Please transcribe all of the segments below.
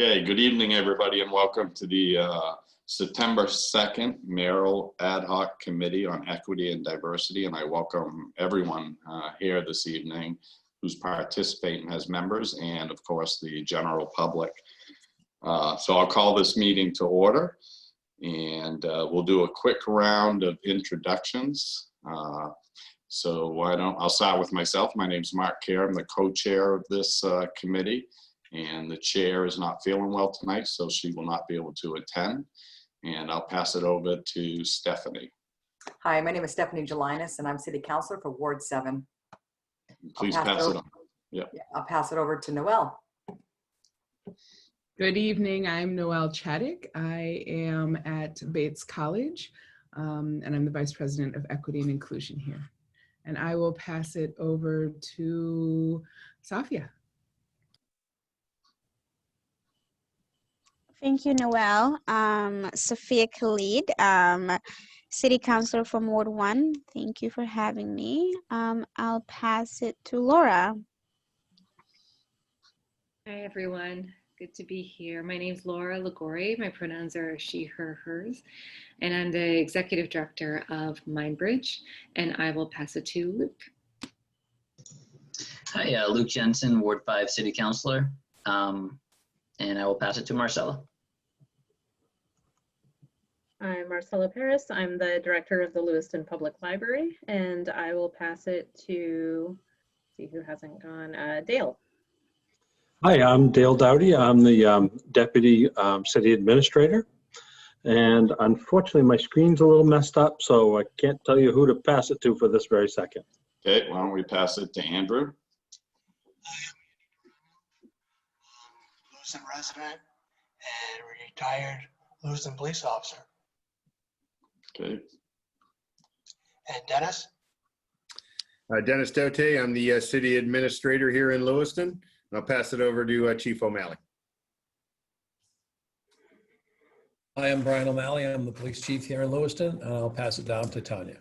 Okay, good evening, everybody, and welcome to the September 2nd Mayoral Ad Hoc Committee on Equity and Diversity. And I welcome everyone here this evening who's participating as members and, of course, the general public. So I'll call this meeting to order, and we'll do a quick round of introductions. I'll start with myself. My name's Mark Kerr. I'm the co-chair of this committee. And the chair is not feeling well tonight, so she will not be able to attend. And I'll pass it over to Stephanie. Hi, my name is Stephanie Gelinas, and I'm City Councilor for Ward 7. Please pass it on. Yeah, I'll pass it over to Noelle. Good evening, I'm Noelle Chaddick. I am at Bates College, and I'm the Vice President of Equity and Inclusion here. And I will pass it over to Safia. Thank you, Noelle. Sophia Khalid, City Councilor from Ward 1. Thank you for having me. I'll pass it to Laura. Hi, everyone. Good to be here. My name is Laura Ligori. My pronouns are she, her, hers. And I'm the Executive Director of Mindbridge. And I will pass it to Luke. Hi, Luke Jensen, Ward 5 City Councilor. And I will pass it to Marcella. I'm Marcella Paris. I'm the director of the Lewiston Public Library, and I will pass it to, see who hasn't gone, Dale. Hi, I'm Dale Dowdy. I'm the Deputy City Administrator. And unfortunately, my screen's a little messed up, so I can't tell you who to pass it to for this very second. Okay, why don't we pass it to Andrew? Lewiston resident and retired Lewiston police officer. Okay. And Dennis? Dennis Dote, I'm the city administrator here in Lewiston. I'll pass it over to Chief O'Malley. Hi, I'm Brian O'Malley. I'm the police chief here in Lewiston, and I'll pass it down to Tanya.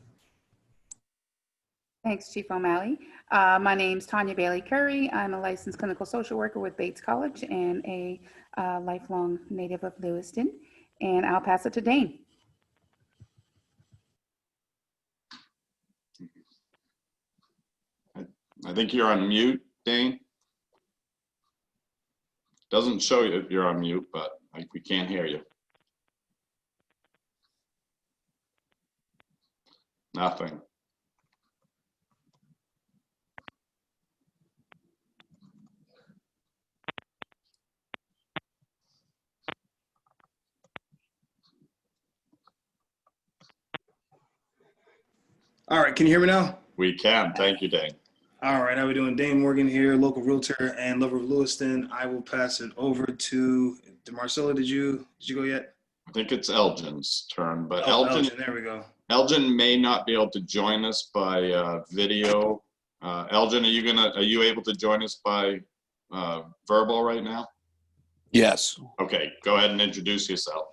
Thanks, Chief O'Malley. My name's Tanya Bailey Curry. I'm a licensed clinical social worker with Bates College and a lifelong native of Lewiston. And I'll pass it to Dane. I think you're on mute, Dane. Doesn't show you if you're on mute, but we can't hear you. Nothing. All right, can you hear me now? We can. Thank you, Dane. All right, how we doing? Dane Morgan here, local realtor and lover of Lewiston. I will pass it over to Marcella. Did you go yet? I think it's Elgin's turn, but Elgin, there we go. Elgin may not be able to join us by video. Elgin, are you able to join us by verbal right now? Yes. Okay, go ahead and introduce yourself.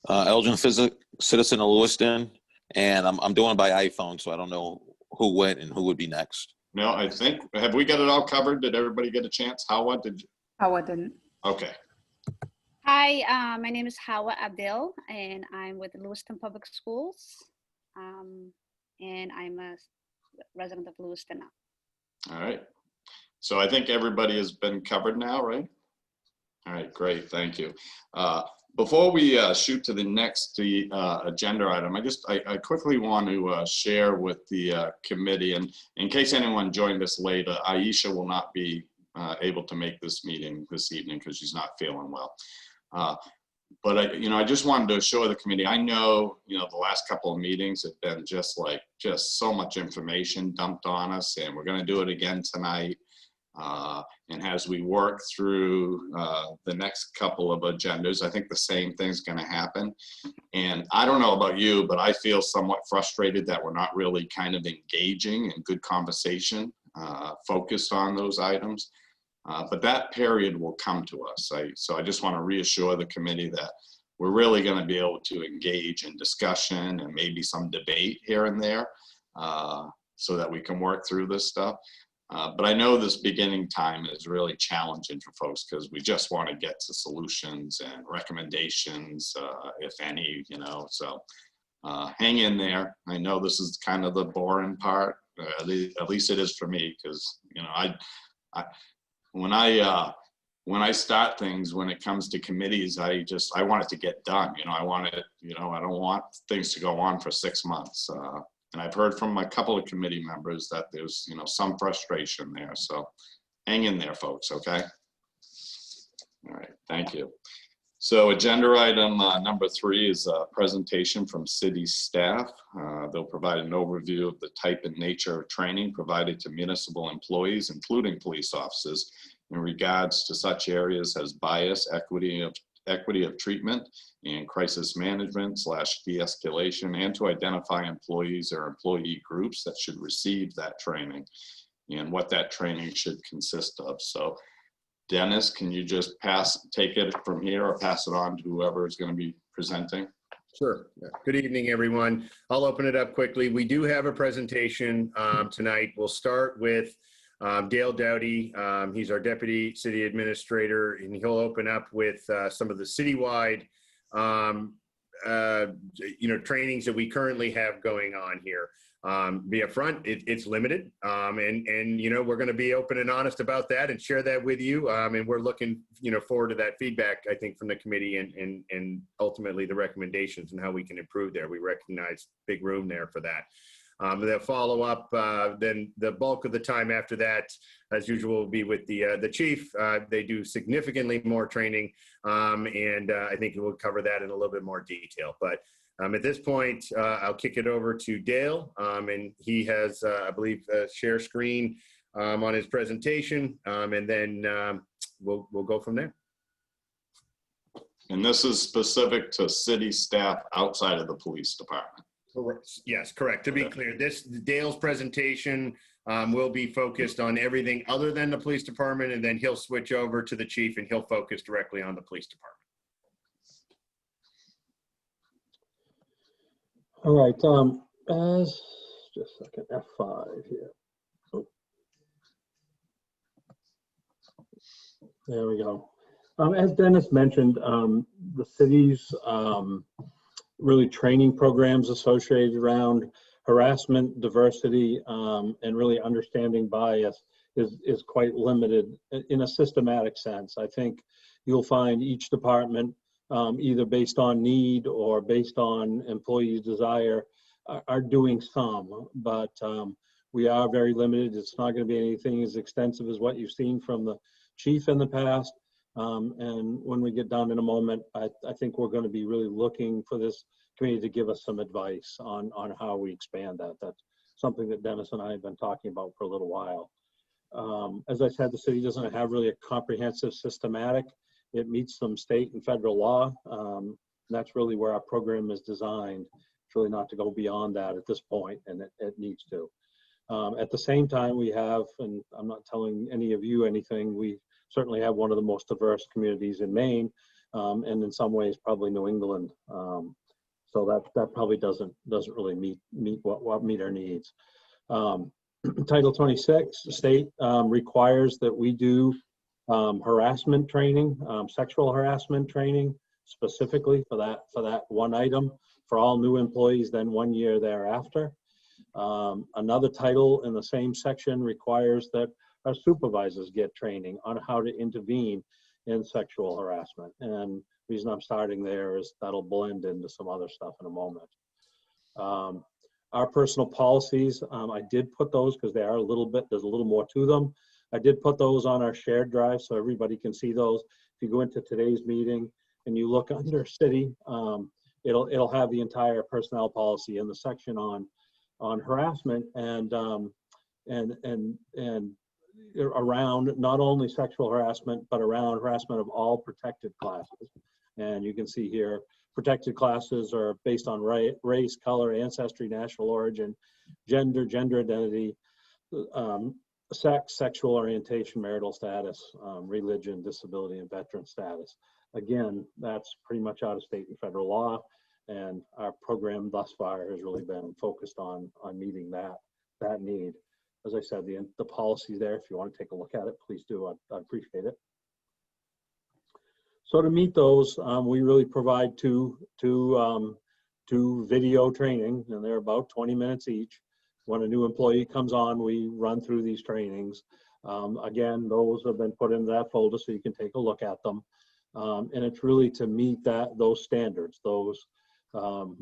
Elgin, citizen of Lewiston, and I'm doing it by iPhone, so I don't know who went and who would be next. No, I think, have we got it all covered? Did everybody get a chance? Hawa, did you? Hawa didn't. Okay. Hi, my name is Hawa Abdel, and I'm with Lewiston Public Schools. And I'm a resident of Lewiston now. All right. So I think everybody has been covered now, right? All right, great, thank you. Before we shoot to the next agenda item, I quickly want to share with the committee, and in case anyone joined us late, Aisha will not be able to make this meeting this evening because she's not feeling well. But I just wanted to assure the committee, I know, the last couple of meetings have been just so much information dumped on us, and we're going to do it again tonight. And as we work through the next couple of agendas, I think the same thing's going to happen. And I don't know about you, but I feel somewhat frustrated that we're not really kind of engaging in good conversation, focused on those items. But that period will come to us. So I just want to reassure the committee that we're really going to be able to engage in discussion and maybe some debate here and there so that we can work through this stuff. But I know this beginning time is really challenging for folks because we just want to get to solutions and recommendations, if any, so hang in there. I know this is kind of the boring part, at least it is for me, because, when I start things, when it comes to committees, I want it to get done. I want it, I don't want things to go on for 6 months. And I've heard from a couple of committee members that there's, some frustration there. So hang in there, folks, okay? All right, thank you. So agenda item number 3 is a presentation from city staff. They'll provide an overview of the type and nature of training provided to municipal employees, including police officers, in regards to such areas as bias, equity of treatment, and crisis management / de-escalation, and to identify employees or employee groups that should receive that training and what that training should consist of. So Dennis, can you just take it from here or pass it on to whoever is going to be presenting? Sure. Good evening, everyone. I'll open it up quickly. We do have a presentation tonight. We'll start with Dale Dowdy. He's our Deputy City Administrator, and he'll open up with some of the citywide trainings that we currently have going on here. Be upfront, it's limited, and we're going to be open and honest about that and share that with you. And we're looking forward to that feedback, I think, from the committee and ultimately the recommendations and how we can improve there. We recognize big room there for that. They'll follow up. Then the bulk of the time after that, as usual, will be with the chief. They do significantly more training, and I think we'll cover that in a little bit more detail. But at this point, I'll kick it over to Dale, and he has, I believe, a share screen on his presentation, and then we'll go from there. And this is specific to city staff outside of the police department. Correct. Yes, correct. To be clear, Dale's presentation will be focused on everything other than the police department, and then he'll switch over to the chief and he'll focus directly on the police department. All right, just a second, F5 here. Oh. There we go. As Dennis mentioned, the city's really training programs associated around harassment, diversity, and really understanding bias is quite limited in a systematic sense. I think you'll find each department, either based on need or based on employees' desire, are doing some, but we are very limited. It's not going to be anything as extensive as what you've seen from the chief in the past. And when we get done in a moment, I think we're going to be really looking for this committee to give us some advice on how we expand that. That's something that Dennis and I have been talking about for a little while. As I said, the city doesn't have really a comprehensive systematic. It meets some state and federal law. And that's really where our program is designed. It's really not to go beyond that at this point, and it needs to. At the same time, we have, and I'm not telling any of you anything, we certainly have one of the most diverse communities in Maine, and in some ways probably New England. So that probably doesn't really meet our needs. Title 26, the state requires that we do harassment training, sexual harassment training, specifically for that one item for all new employees, then 1 year thereafter. Another title in the same section requires that our supervisors get training on how to intervene in sexual harassment. And the reason I'm starting there is that'll blend into some other stuff in a moment. Our personal policies, I did put those because they are there's a little more to them. I did put those on our shared drive so everybody can see those. If you go into today's meeting and you look under city, it'll have the entire personnel policy in the section on harassment and around not only sexual harassment, but around harassment of all protected classes. And you can see here, protected classes are based on race, color, ancestry, national origin, gender identity, sex, sexual orientation, marital status, religion, disability, and veteran status. Again, that's pretty much out of state and federal law. And our program thus far has really been focused on meeting that need. as I said, the policy there. If you want to take a look at it, please do. I'd appreciate it. So to meet those, we really provide two video training, and they're about 20 minutes each. When a new employee comes on, we run through these trainings. Again, those have been put into that folder so you can take a look at them. And it's really to meet those standards,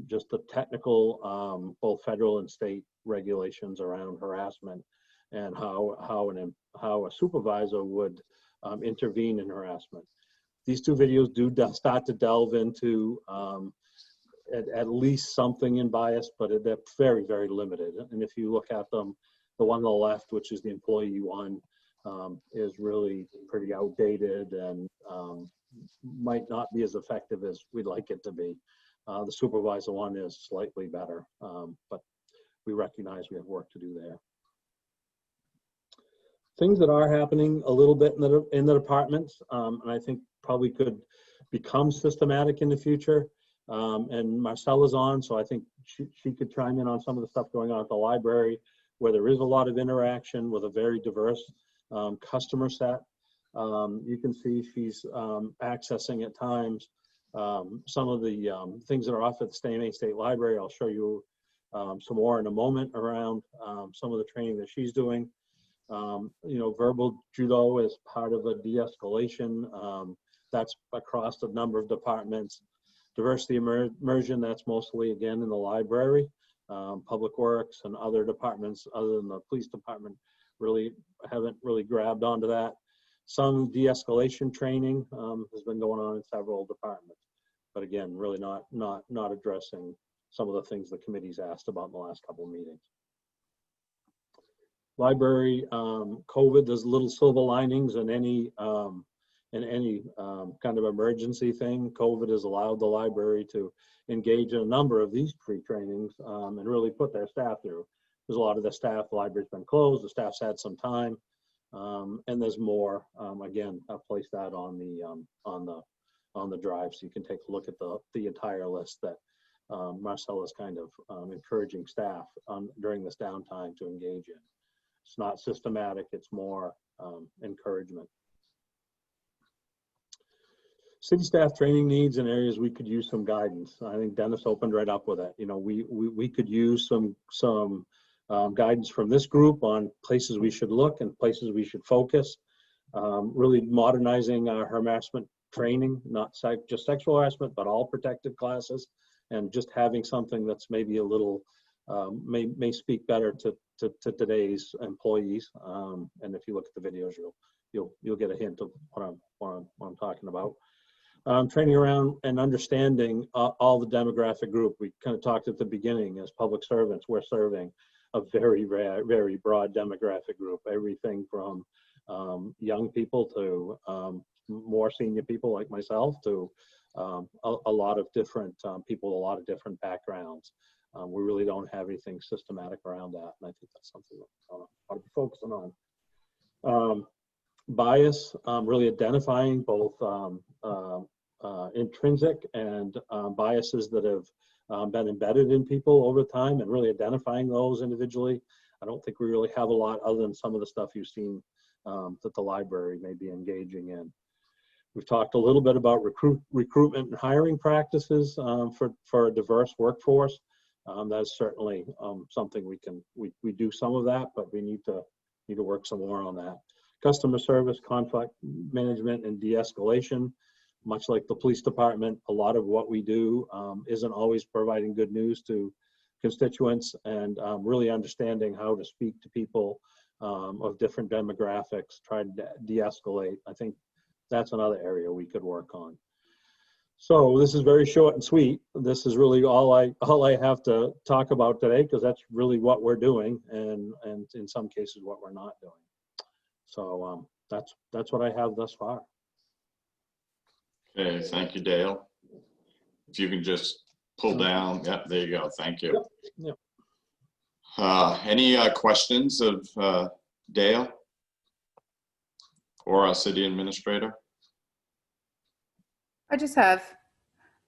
just the technical, both federal and state regulations around harassment and how a supervisor would intervene in harassment. These two videos do start to delve into at least something in bias, but they're very, very limited. And if you look at them, the one on the left, which is the employee one, is really pretty outdated and might not be as effective as we'd like it to be. The supervisor one is slightly better, but we recognize we have work to do there. Things that are happening a little bit in the departments, and I think probably could become systematic in the future. And Marcella's on, so I think she could chime in on some of the stuff going on at the library, where there is a lot of interaction with a very diverse customer set. You can see she's accessing at times some of the things that are offered at the Maine State Library. I'll show you some more in a moment around some of the training that she's doing. Verbal judo is part of a de-escalation. That's across a number of departments. Diversity immersion, that's mostly, again, in the library. Public Works and other departments other than the police department haven't really grabbed onto that. Some de-escalation training has been going on in several departments, but again, really not addressing some of the things the committee's asked about in the last couple of meetings. Library, COVID, there's little silver linings in any kind of emergency thing. COVID has allowed the library to engage in a number of these pre-trainings and really put their staff through. There's a lot of the staff, the library's been closed, the staff's had some time, and there's more. Again, I've placed that on the drive so you can take a look at the entire list that Marcella's kind of encouraging staff during this downtime to engage in. It's not systematic, it's more encouragement. City staff training needs in areas we could use some guidance. I think Dennis opened right up with it. We could use some guidance from this group on places we should look and places we should focus. Really modernizing our harassment training, not just sexual harassment, but all protected classes, and just having something that's maybe a little may speak better to today's employees. And if you look at the videos, you'll get a hint of what I'm talking about. Training around and understanding all the demographic group. We kind of talked at the beginning, as public servants, we're serving a very broad demographic group, everything from young people to more senior people like myself to a lot of different people, a lot of different backgrounds. We really don't have anything systematic around that, and I think that's something that I ought to be focusing on. Bias, really identifying both intrinsic and biases that have been embedded in people over time, and really identifying those individually. I don't think we really have a lot other than some of the stuff you've seen that the library may be engaging in. We've talked a little bit about recruitment and hiring practices for a diverse workforce. That's certainly something we do some of that, but we need to work some more on that. Customer service, conflict management, and de-escalation. Much like the police department, a lot of what we do isn't always providing good news to constituents, and really understanding how to speak to people of different demographics, try to de-escalate. I think that's another area we could work on. So this is very short and sweet. This is really all I have to talk about today, because that's really what we're doing, and in some cases what we're not doing. So that's what I have thus far. Okay, thank you, Dale. If you can just pull down, yeah, there you go. Thank you. Yep. Any questions of Dale or our city administrator? I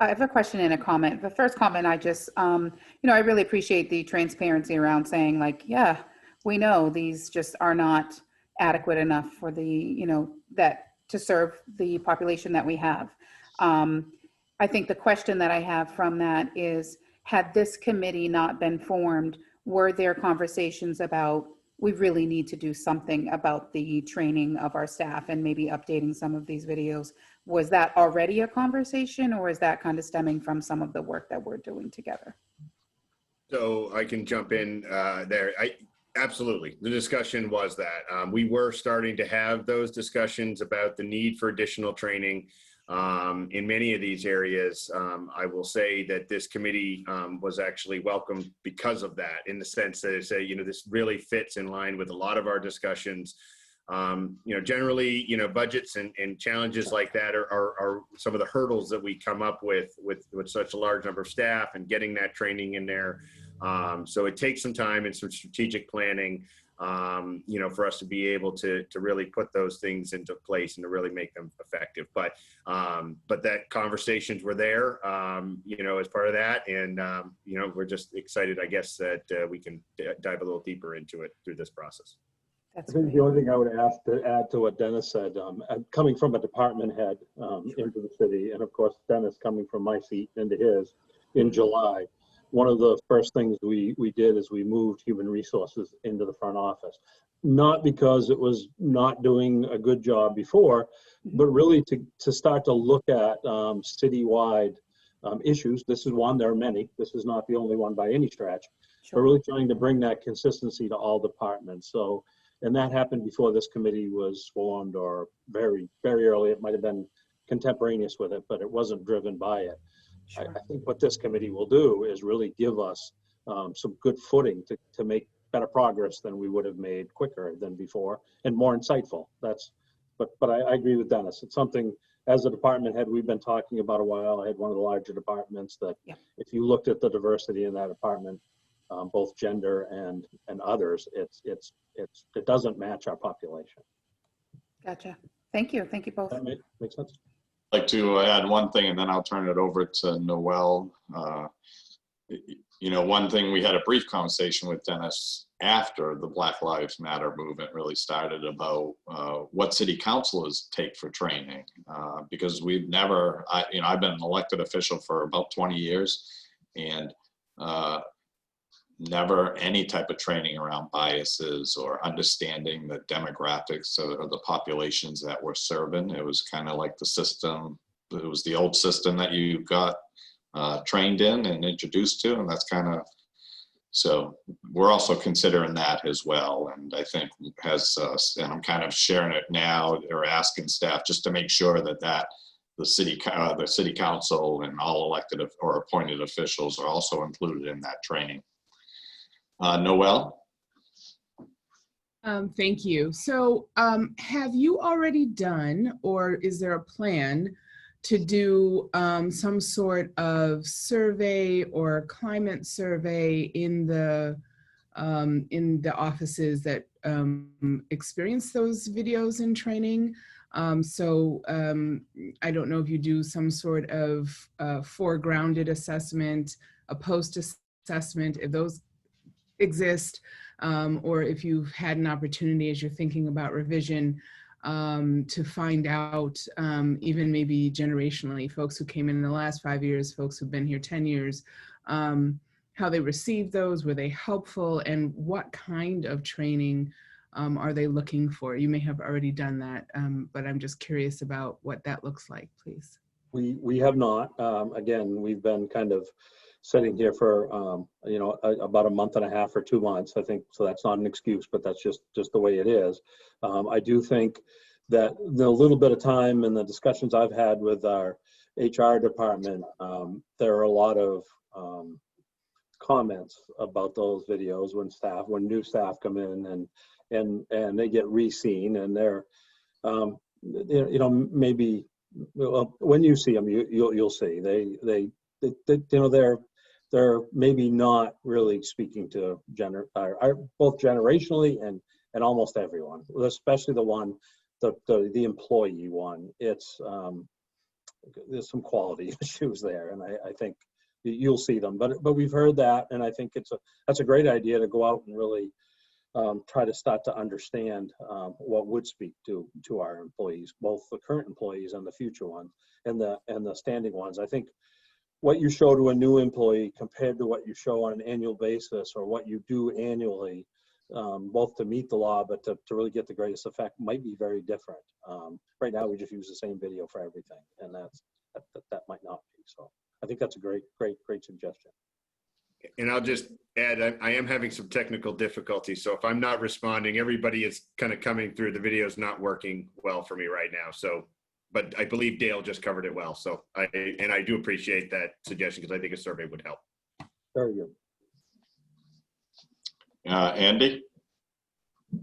have a question and a comment. The first comment, I just, I really appreciate the transparency around saying, like, yeah, we know these just are not adequate enough for the, that to serve the population that we have. I think the question that I have from that is, had this committee not been formed, were there conversations about, we really need to do something about the training of our staff and maybe updating some of these videos? Was that already a conversation, or is that kind of stemming from some of the work that we're doing together? So I can jump in there. Absolutely. The discussion was that we were starting to have those discussions about the need for additional training in many of these areas. I will say that this committee was actually welcomed because of that, in the sense that they say, this really fits in line with a lot of our discussions. Generally, budgets and challenges like that are some of the hurdles that we come up with such a large number of staff and getting that training in there. So it takes some time and some strategic planning, for us to be able to really put those things into place and to really make them effective. But that conversations were there, as part of that. And, we're just excited, I guess, that we can dive a little deeper into it through this process. I think the only thing I would add to what Dennis said, coming from a department head into the city, and of course, Dennis coming from my seat into his in July, one of the first things we did is we moved human resources into the front office. Not because it was not doing a good job before, but really to start to look at citywide issues. This is one, there are many. This is not the only one by any stretch, but really trying to bring that consistency to all departments. So, and that happened before this committee was formed, or very, very early. It might have been contemporaneous with it, but it wasn't driven by it. Sure. I think what this committee will do is really give us some good footing to make better progress than we would have made quicker than before, and more insightful. But I agree with Dennis. It's something, as a department head, we've been talking about a while. I had one of the larger departments that, if you looked at the diversity in that department, both gender and others, it doesn't match our population. Gotcha. Thank you. Thank you both. That makes sense. I'd like to add one thing, and then I'll turn it over to Noel. One thing, we had a brief conversation with Dennis after the Black Lives Matter movement really started about what city councilors take for training, because we've never, I've been an elected official for about 20 years, and never any type of training around biases or understanding the demographics of the populations that we're serving. It was kind of like the system, it was the old system that you got trained in and introduced to, and that's kind of, so we're also considering that as well. And I think and I'm kind of sharing it now, or asking staff just to make sure that the city council and all elected or appointed officials are also included in that training. Noel? Thank you. So have you already done, or is there a plan to do some sort of survey or climate survey in the offices that experience those videos in training? I don't know if you do some sort of foregrounded assessment, a post assessment, if those exist, or if you've had an opportunity as you're thinking about revision to find out, even maybe generationally, folks who came in the last 5 years, folks who've been here 10 years, how they received those, were they helpful, and what kind of training are they looking for? You may have already done that, but I'm just curious about what that looks like, please. We have not. Again, we've been kind of sitting here for about a month and a half or 2 months, I think. So that's not an excuse, but that's just the way it is. I do think that the little bit of time and the discussions I've had with our HR department, there are a lot of comments about those videos when new staff come in and they get re-seen, and they're maybe, well, when you see them, you'll see they're maybe not really speaking to both generationally and almost everyone, especially the employee one. It's there's some quality issues there, and I think you'll see them. But we've heard that, and I think that's a great idea to go out and really try to start to understand what would speak to our employees, both the current employees and the future ones, and the standing ones. I think what you show to a new employee compared to what you show on an annual basis, or what you do annually, both to meet the law but to really get the greatest effect, might be very different. Right now we just use the same video for everything, and that might not be. So I think that's a great suggestion. And I'll just add, I am having some technical difficulties. So if I'm not responding, everybody is kind of coming through. The video is not working well for me right now. So, but I believe Dale just covered it well. So I do appreciate that suggestion, because I think a survey would help. Very good. Andy?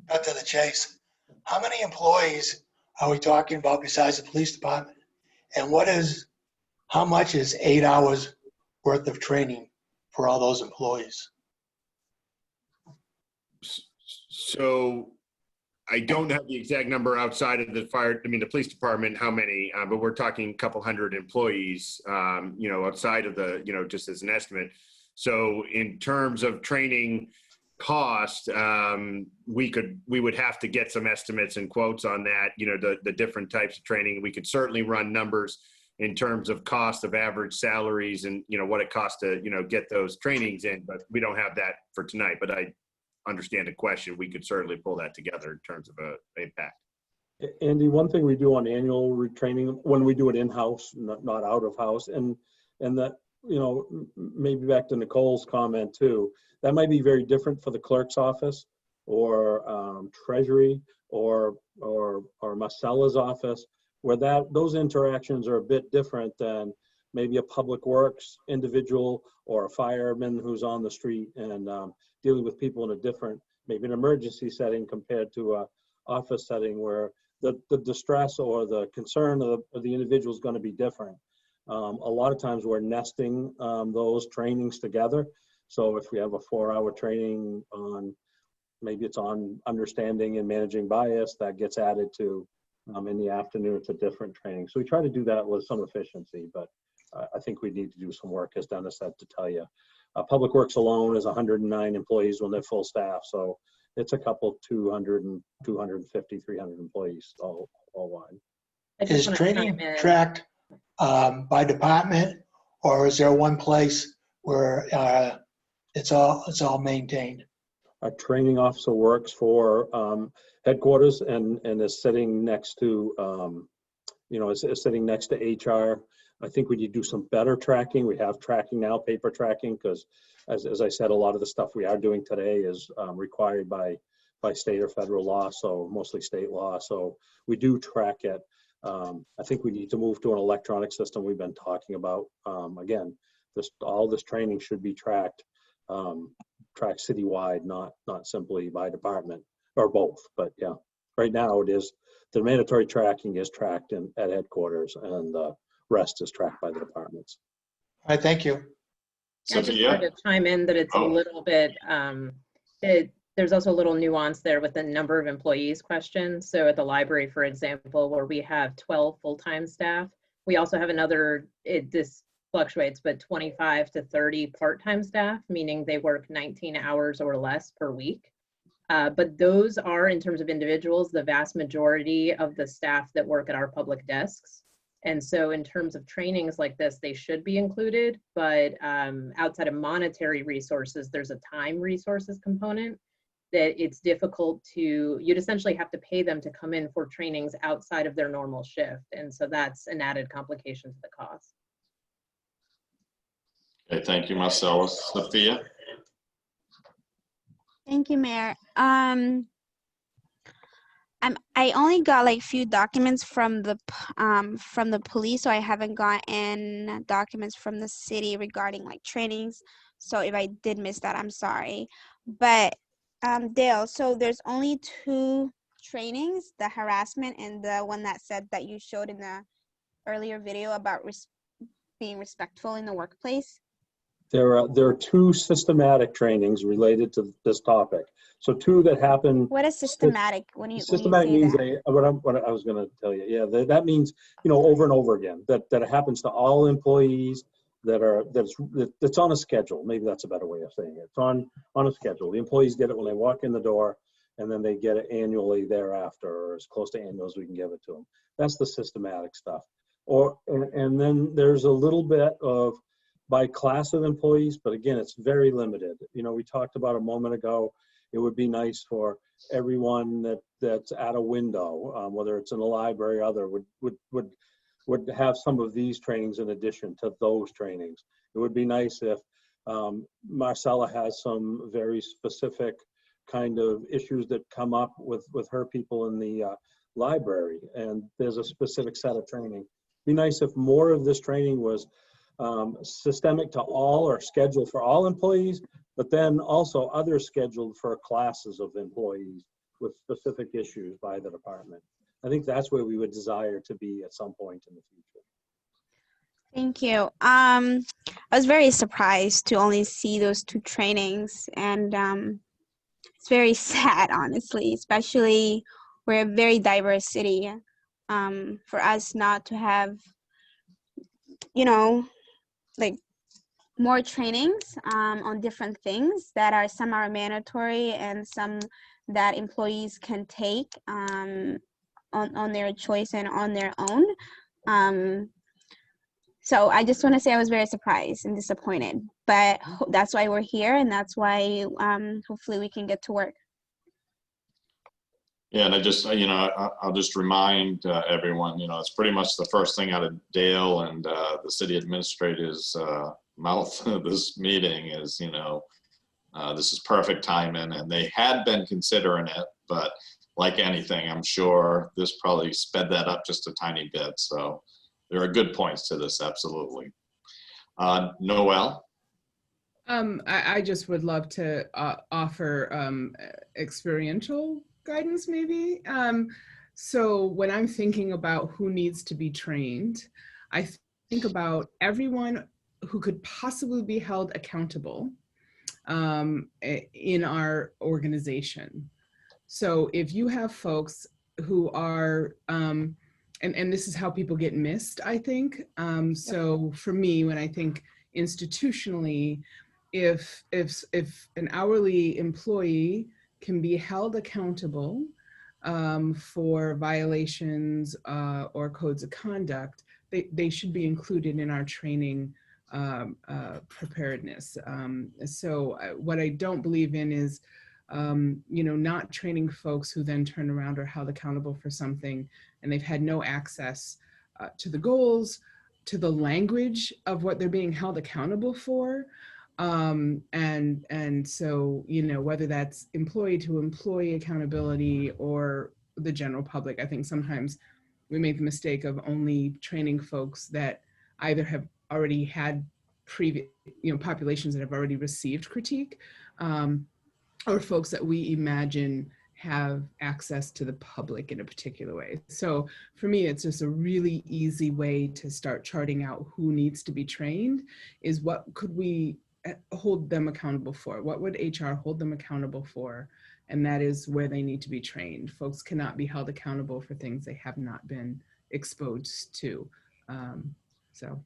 Cut to the chase. How many employees are we talking about besides the police department? And how much is 8 hours worth of training for all those employees? So I don't have the exact number outside of the the police department, how many, but we're talking a couple hundred employees, outside of the, just as an estimate. So in terms of training cost, we would have to get some estimates and quotes on that, the different types of training. We could certainly run numbers in terms of cost of average salaries and, what it costs to, get those trainings in, but we don't have that for tonight. But I understand the question. We could certainly pull that together in terms of a impact. Andy, one thing we do on annual retraining, when we do it in-house, not out of house, and that, maybe back to Nicole's comment too, that might be very different for the clerk's office or treasury or Marcella's office, where those interactions are a bit different than maybe a public works individual or a fireman who's on the street and dealing with people in a different, maybe an emergency setting compared to a office setting where the distress or the concern of the individual is going to be different. A lot of times we're nesting those trainings together. So if we have a 4-hour training on, maybe it's on understanding and managing bias, that gets added to in the afternoon, it's a different training. So we try to do that with some efficiency, but I think we need to do some work, as Dennis said, to tell you. Public Works alone is 109 employees when they're full staff. So it's a couple 200 and 250, 300 employees all wide. Is training tracked by department, or is there one place where it's all maintained? A training officer works for headquarters and is sitting next to, is sitting next to HR. I think we need to do some better tracking. We have tracking now, paper tracking, because as I said, a lot of the stuff we are doing today is required by state or federal law, so mostly state law. So we do track it. I think we need to move to an electronic system we've been talking about. Again, all this training should be tracked citywide, not simply by department or both. But yeah, right now it is, the mandatory tracking is tracked at headquarters, and the rest is tracked by the departments. All right, thank you. I just wanted to chime in that it's a little bit, there's also a little nuance there with the number of employees question. So at the library, for example, where we have 12 full-time staff, we also have another, this fluctuates, but 25 to 30 part-time staff, meaning they work 19 hours or less per week. But those are, in terms of individuals, the vast majority of the staff that work at our public desks. And so in terms of trainings like this, they should be included, but outside of monetary resources, there's a time resources component that it's difficult you'd essentially have to pay them to come in for trainings outside of their normal shift. And so that's an added complication to the cost. Okay, thank you, Marcella. Sophia? Thank you, Mayor. I only got like few documents from the police, so I haven't gotten documents from the city regarding like trainings. So if I did miss that, I'm sorry. But Dale, so there's only 2 trainings, the harassment and the one that said that you showed in the earlier video about being respectful in the workplace. There are 2 systematic trainings related to this topic. So 2 that happen. What is systematic? Systematic means what I was going to tell you. Yeah, that means over and over again. That happens to all employees that's on a schedule. Maybe that's a better way of saying it. It's on a schedule. The employees get it when they walk in the door, and then they get it annually thereafter, or as close to annual as we can give it to them. That's the systematic stuff. And then there's a little bit of by class of employees, but again, it's very limited. You know, we talked about a moment ago, it would be nice for everyone that's at a window, whether it's in a library or other, would have some of these trainings in addition to those trainings. It would be nice if Marcella has some very specific kind of issues that come up with her people in the library, and there's a specific set of training. Be nice if more of this training was systemic to all or scheduled for all employees, but then also others scheduled for classes of employees with specific issues by the department. I think that's where we would desire to be at some point in the future. Thank you. I was very surprised to only see those 2 trainings, and it's very sad, honestly, especially we're a very diverse city. For us not to have, you know, like more trainings on different things that are, some are mandatory and some that employees can take on their choice and on their own. So I just want to say I was very surprised and disappointed, but that's why we're here, and that's why hopefully we can get to work. Yeah, and I just, I'll just remind everyone, it's pretty much the first thing out of Dale and the city administrator's mouth of this meeting is, this is perfect timing, and they had been considering it, but like anything, I'm sure this probably sped that up just a tiny bit. So there are good points to this, absolutely. Noel? I just would love to offer experiential guidance, maybe. So when I'm thinking about who needs to be trained, I think about everyone who could possibly be held accountable in our organization. So if you have folks who are, and this is how people get missed, I think. So for me, when I think institutionally, if an hourly employee can be held accountable for violations or codes of conduct, they should be included in our training preparedness. So what I don't believe in is, not training folks who then turn around or held accountable for something and they've had no access to the goals, to the language of what they're being held accountable for. And so, whether that's employee to employee accountability or the general public, I think sometimes we make the mistake of only training folks that either have already had previous, populations that have already received critique, or folks that we imagine have access to the public in a particular way. So for me, it's just a really easy way to start charting out who needs to be trained is what could we hold them accountable for? What would HR hold them accountable for? And that is where they need to be trained. Folks cannot be held accountable for things they have not been exposed to. So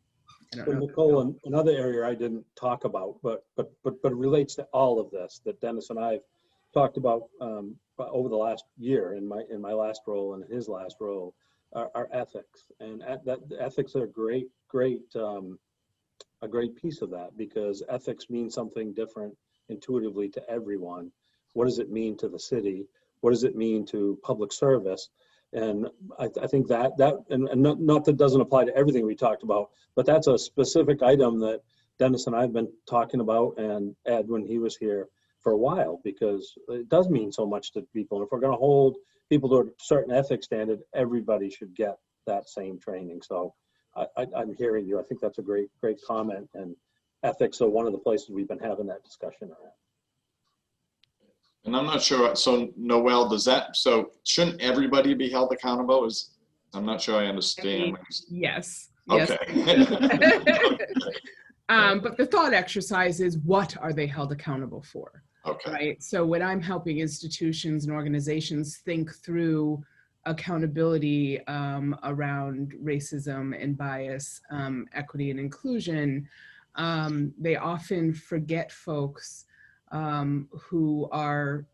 I don't know. Nicole, another area I didn't talk about, but it relates to all of this that Dennis and I have talked about over the last year in my last role and his last role are ethics, and that ethics are a great piece of that, because ethics means something different intuitively to everyone. What does it mean to the city? What does it mean to public service? And I think that and not that doesn't apply to everything we talked about, but that's a specific item that Dennis and I have been talking about, and Ed when he was here, for a while, because it does mean so much to people. And if we're going to hold people to a certain ethics standard, everybody should get that same training. So I'm hearing you. I think that's a great comment, and ethics are one of the places we've been having that discussion around. And I'm not sure, so Noel, so shouldn't everybody be held accountable? I'm not sure I understand. Yes. Okay. But the thought exercise is, what are they held accountable for? Okay. Right. So when I'm helping institutions and organizations think through accountability around racism and bias, equity and inclusion, they often forget folks who are,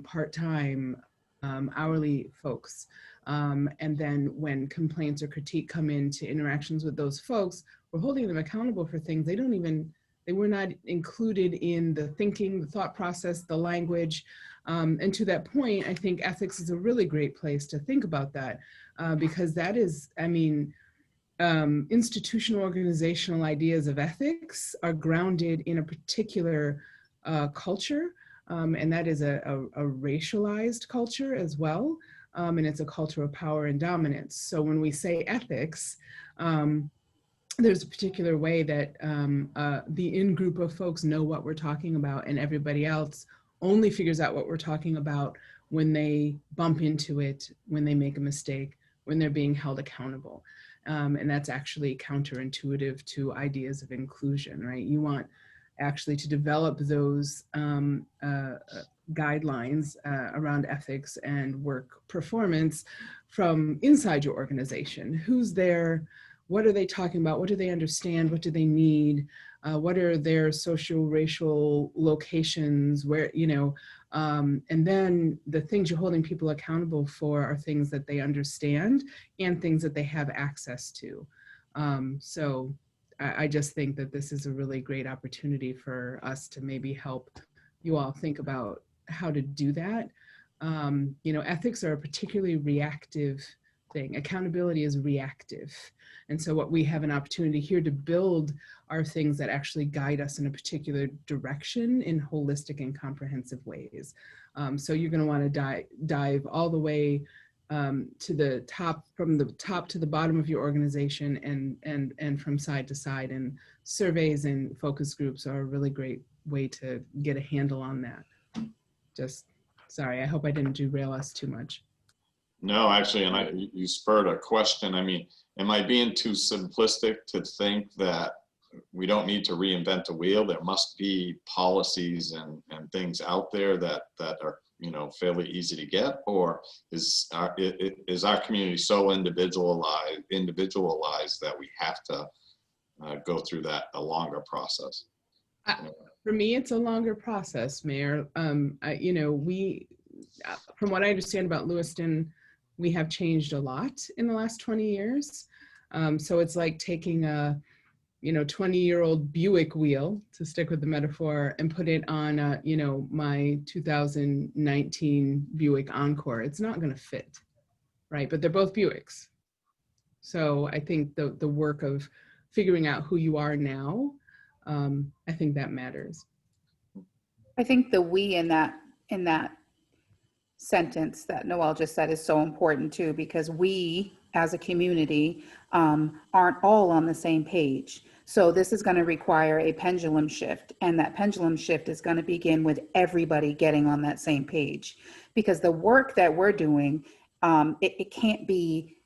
part-time, hourly folks. And then when complaints or critique come into interactions with those folks, we're holding them accountable for things they were not included in the thinking, the thought process, the language. And to that point, I think ethics is a really great place to think about that, because that is, institutional organizational ideas of ethics are grounded in a particular culture, and that is a racialized culture as well, and it's a culture of power and dominance. So when we say ethics, there's a particular way that the in-group of folks know what we're talking about, and everybody else only figures out what we're talking about when they bump into it, when they make a mistake, when they're being held accountable. And that's actually counterintuitive to ideas of inclusion, right? You want actually to develop those guidelines around ethics and work performance from inside your organization. Who's there? What are they talking about? What do they understand? What do they need? What are their social, racial locations? Where, and then the things you're holding people accountable for are things that they understand and things that they have access to. So I just think that this is a really great opportunity for us to maybe help you all think about how to do that. Ethics are a particularly reactive thing. Accountability is reactive. And so what we have an opportunity here to build are things that actually guide us in a particular direction in holistic and comprehensive ways. So you're going to want to dive all the way to the top, from the top to the bottom of your organization, and from side to side. And surveys and focus groups are a really great way to get a handle on that. Just, sorry, I hope I didn't derail us too much. No, actually, and you spurred a question. I mean, am I being too simplistic to think that we don't need to reinvent the wheel? There must be policies and things out there that are, fairly easy to get, or is our community so individualized that we have to go through a longer process? For me, it's a longer process, Mayor. We, from what I understand about Lewiston, we have changed a lot in the last 20 years. So it's like taking a 20-year-old Buick wheel, to stick with the metaphor, and put it on my 2019 Buick Encore. It's not going to fit, right? But they're both Buicks. So I think the work of figuring out who you are now, I think that matters. I think the we in that sentence that Noelle just said is so important too, because we as a community aren't all on the same page. So this is going to require a pendulum shift, and that pendulum shift is going to begin with everybody getting on that same page, because the work that we're doing, it can't be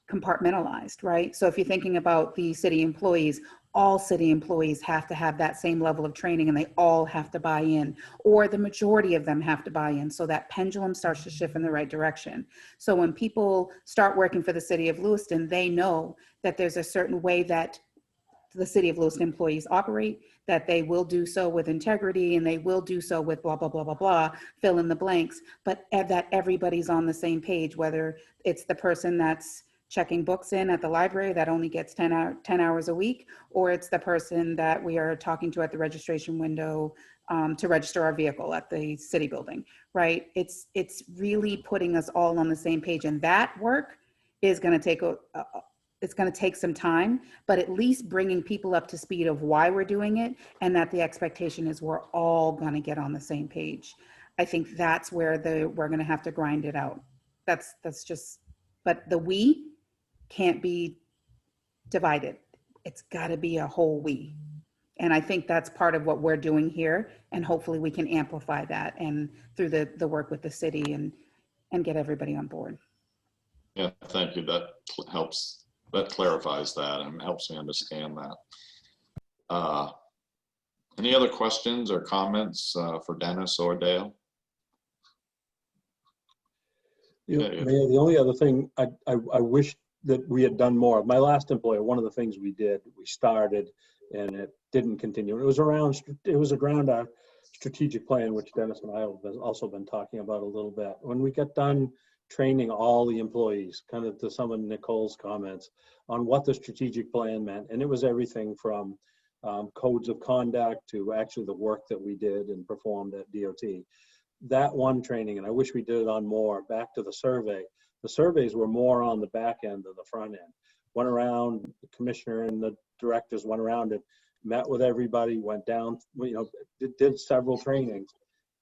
compartmentalized, right? So if you're thinking about the city employees, all city employees have to have that same level of training, and they all have to buy in, or the majority of them have to buy in. So that pendulum starts to shift in the right direction. So when people start working for the city of Lewiston, they know that there's a certain way that the city of Lewiston employees operate, that they will do so with integrity, and they will do so with blah, blah, blah, blah, blah, fill in the blanks, but that everybody's on the same page, whether it's the person that's checking books in at the library that only gets 10 hours a week, or it's the person that we are talking to at the registration window to register our vehicle at the city building, right? It's really putting us all on the same page, and that work is going to take it's going to take some time, but at least bringing people up to speed of why we're doing it, and that the expectation is we're all going to get on the same page. I think that's where we're going to have to grind it out. That's just, but the we can't be divided. It's got to be a whole we. And I think that's part of what we're doing here. And hopefully we can amplify that and through the work with the city and get everybody on board. Yeah, thank you. That helps. That clarifies that and helps me understand that. Any other questions or comments for Dennis or Dale? Mayor, the only other thing I wish that we had done more. My last employer, one of the things we started and it didn't continue. It was around our strategic plan, which Dennis and I have also been talking about a little bit. When we got done training all the employees, kind of to some of Nicole's comments on what the strategic plan meant, and it was everything from codes of conduct to actually the work that we did and performed at DOT. That one training, and I wish we did it on more, back to the survey. The surveys were more on the back end than the front end. Went around, the commissioner and the directors went around and met with everybody, went down, did several trainings.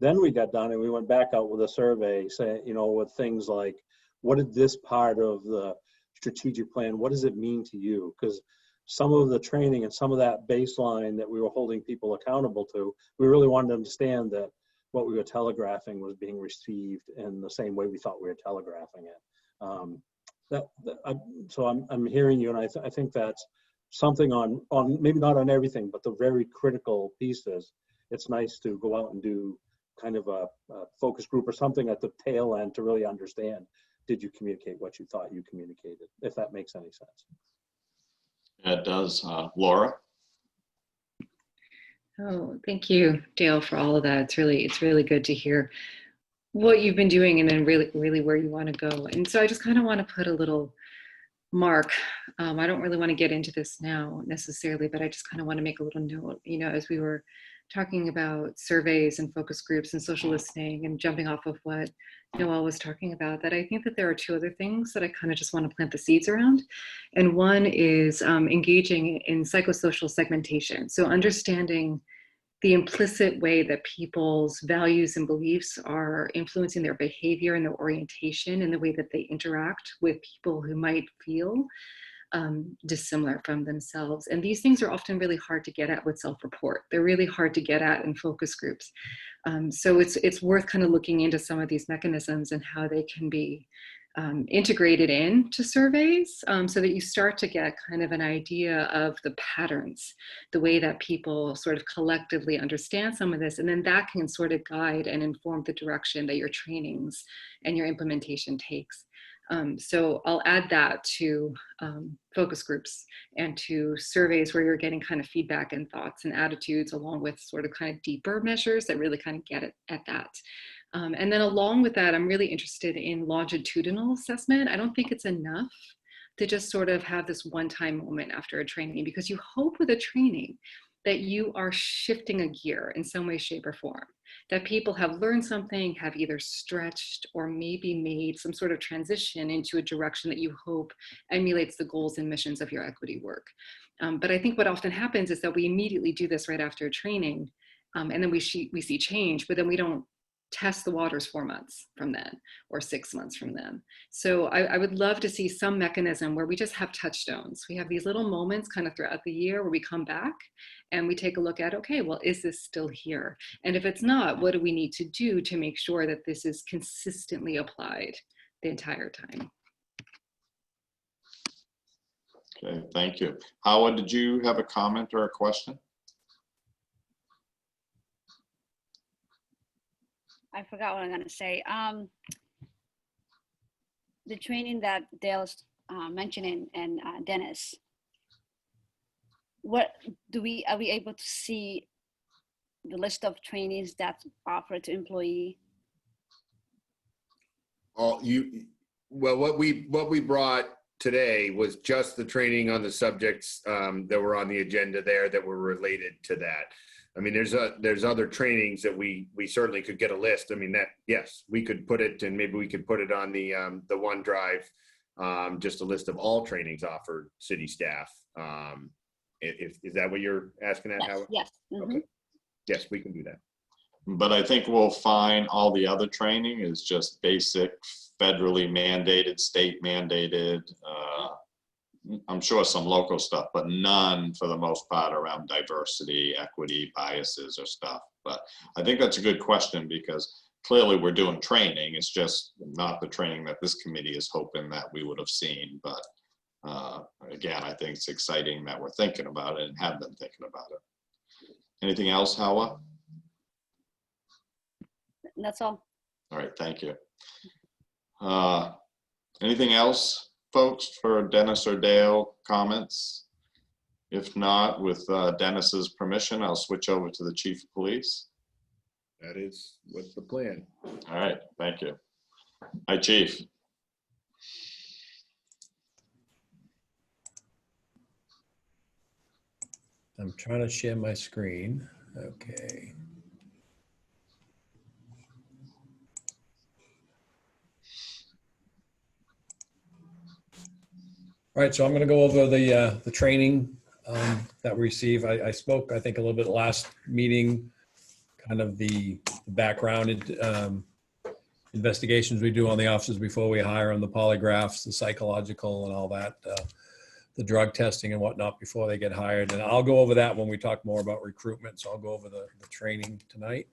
Then we got done and we went back out with a survey saying, with things like, what did this part of the strategic plan, what does it mean to you? Because some of the training and some of that baseline that we were holding people accountable to, we really wanted to understand that what we were telegraphing was being received in the same way we thought we were telegraphing it. So I'm hearing you, and I think that's something on maybe not on everything, but the very critical pieces. It's nice to go out and do kind of a focus group or something at the tail end to really understand, did you communicate what you thought you communicated, if that makes any sense. It does. Laura? Oh, thank you, Dale, for all of that. It's really good to hear what you've been doing and then really where you want to go. And so I just kind of want to put a little mark. I don't really want to get into this now necessarily, but I just kind of want to make a little note, as we were talking about surveys and focus groups and social listening and jumping off of what Noel was talking about, that I think that there are two other things that I kind of just want to plant the seeds around. And one is engaging in psychosocial segmentation. So understanding the implicit way that people's values and beliefs are influencing their behavior and their orientation and the way that they interact with people who might feel dissimilar from themselves. And these things are often really hard to get at with self-report. They're really hard to get at in focus groups. So it's worth kind of looking into some of these mechanisms and how they can be integrated into surveys so that you start to get kind of an idea of the patterns, the way that people sort of collectively understand some of this, and then that can sort of guide and inform the direction that your trainings and your implementation takes. So I'll add that to focus groups and to surveys where you're getting kind of feedback and thoughts and attitudes, along with sort of kind of deeper measures that really kind of get at that. And then along with that, I'm really interested in longitudinal assessment. I don't think it's enough to just sort of have this one-time moment after a training, because you hope with a training that you are shifting a gear in some way, shape, or form, that people have learned something, have either stretched or maybe made some sort of transition into a direction that you hope emulates the goals and missions of your equity work. But I think what often happens is that we immediately do this right after a training, and then we see change, but then we don't test the waters 4 months from then or 6 months from then. So I would love to see some mechanism where we just have touchstones. We have these little moments kind of throughout the year where we come back and we take a look at, okay, well, is this still here? And if it's not, what do we need to do to make sure that this is consistently applied the entire time? Okay, thank you. Howard, did you have a comment or a question? I forgot what I'm going to say. The training that Dale's mentioning and Dennis, are we able to see the list of trainings that's offered to employee? Well, what we brought today was just the training on the subjects that were on the agenda there that were related to that. I mean, there's other trainings that we certainly could get a list. I mean, that, yes, we could put it, and maybe we could put it on the OneDrive, just a list of all trainings offered city staff. Is that what you're asking at, Howard? Yes. Mm-hmm. Okay. Yes, we can do that. But I think we'll find all the other training is just basic, federally mandated, state mandated, I'm sure some local stuff, but none for the most part around diversity, equity, biases or stuff. But I think that's a good question, because clearly we're doing training. It's just not the training that this committee is hoping that we would have seen. But again, I think it's exciting that we're thinking about it and have been thinking about it. Anything else, Howard? That's all. All right, thank you. Anything else, folks, for Dennis or Dale comments? If not, with Dennis's permission, I'll switch over to the Chief of Police. That is what's the plan. All right, thank you. Hi, Chief. I'm trying to share my screen. Okay. All right, so I'm going to go over the training that we receive. I spoke, I think, a little bit last meeting, kind of the background investigations we do on the officers before we hire them, the polygraphs, the psychological and all that, the drug testing and whatnot before they get hired. And I'll go over that when we talk more about recruitment. So I'll go over the training tonight.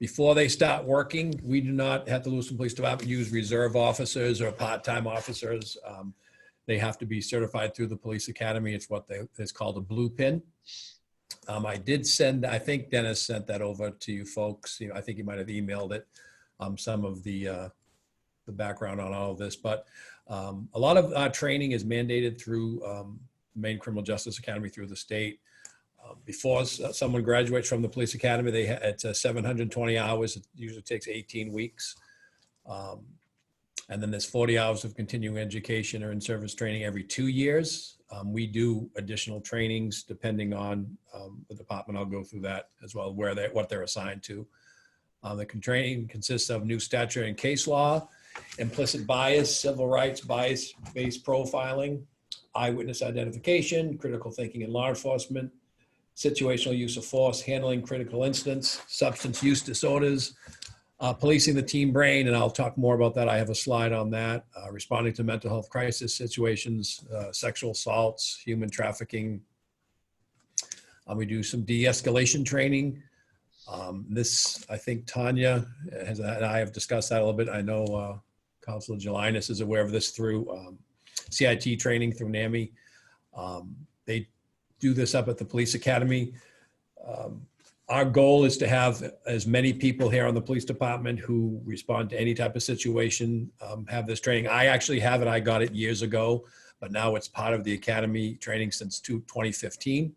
Before they start working, we do not have the Lewiston Police Department use reserve officers or part-time officers. They have to be certified through the police academy. It's what it's called a blue pin. I did send, I think Dennis sent that over to you folks. I think you might have emailed it, some of the background on all of this. But a lot of our training is mandated through Maine Criminal Justice Academy through the state. Before someone graduates from the police academy, it's 720 hours. It usually takes 18 weeks. And then there's 40 hours of continuing education or in-service training every 2 years. We do additional trainings depending on the department. I'll go through that as well, what they're assigned to. The training consists of new statute and case law, implicit bias, civil rights, bias-based profiling, eyewitness identification, critical thinking in law enforcement, situational use of force, handling critical incidents, substance use disorders, policing the teen brain, and I'll talk more about that. I have a slide on that. Responding to mental health crisis situations, sexual assaults, human trafficking. We do some de-escalation training. This, I think Tanya and I have discussed that a little bit. I know Councilor Jelinas is aware of this through CIT training through NAMI. They do this up at the police academy. Our goal is to have as many people here on the police department who respond to any type of situation have this training. I actually have it. I got it years ago, but now it's part of the academy training since 2015.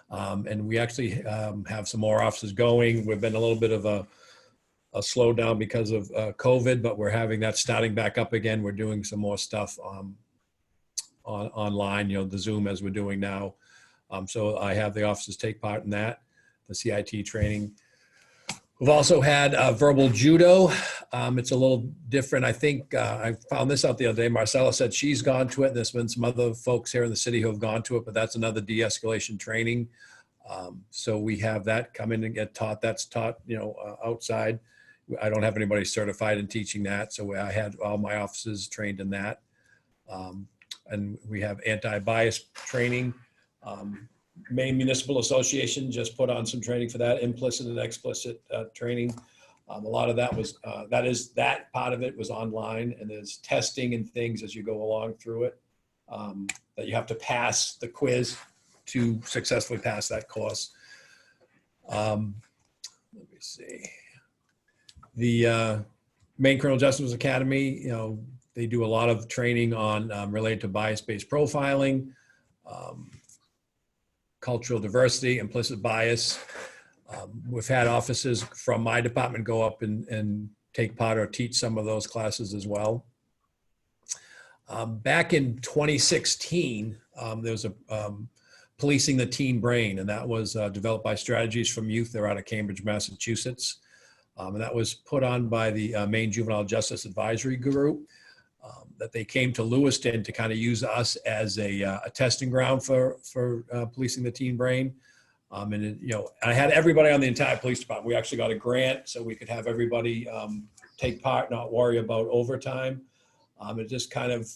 And we actually have some more officers going. We've been a little bit of a slowdown because of COVID, but we're having that starting back up again. We're doing some more stuff online, the Zoom as we're doing now. So I have the officers take part in that, the CIT training. We've also had verbal judo. It's a little different. I think I found this out the other day. Marcella said she's gone to it. And there's been some other folks here in the city who have gone to it, but that's another de-escalation training. So we have that come in and get taught. That's taught, outside. I don't have anybody certified in teaching that. So I had all my officers trained in that. And we have anti-bias training. Maine Municipal Association just put on some training for that, implicit and explicit training. A lot of that was, that part of it was online, and there's testing and things as you go along through it that you have to pass the quiz to successfully pass that course. Let me see. The Maine Criminal Justice Academy, they do a lot of training on related to bias-based profiling, cultural diversity, implicit bias. We've had officers from my department go up and take part or teach some of those classes as well. Back in 2016, there was a Policing the Teen Brain, and that was developed by Strategies from Youth. They're out of Cambridge, Massachusetts. And that was put on by the Maine Juvenile Justice Advisory Group. That they came to Lewiston to kind of use us as a testing ground for policing the teen brain. And I had everybody on the entire police department. We actually got a grant so we could have everybody take part, not worry about overtime. It just kind of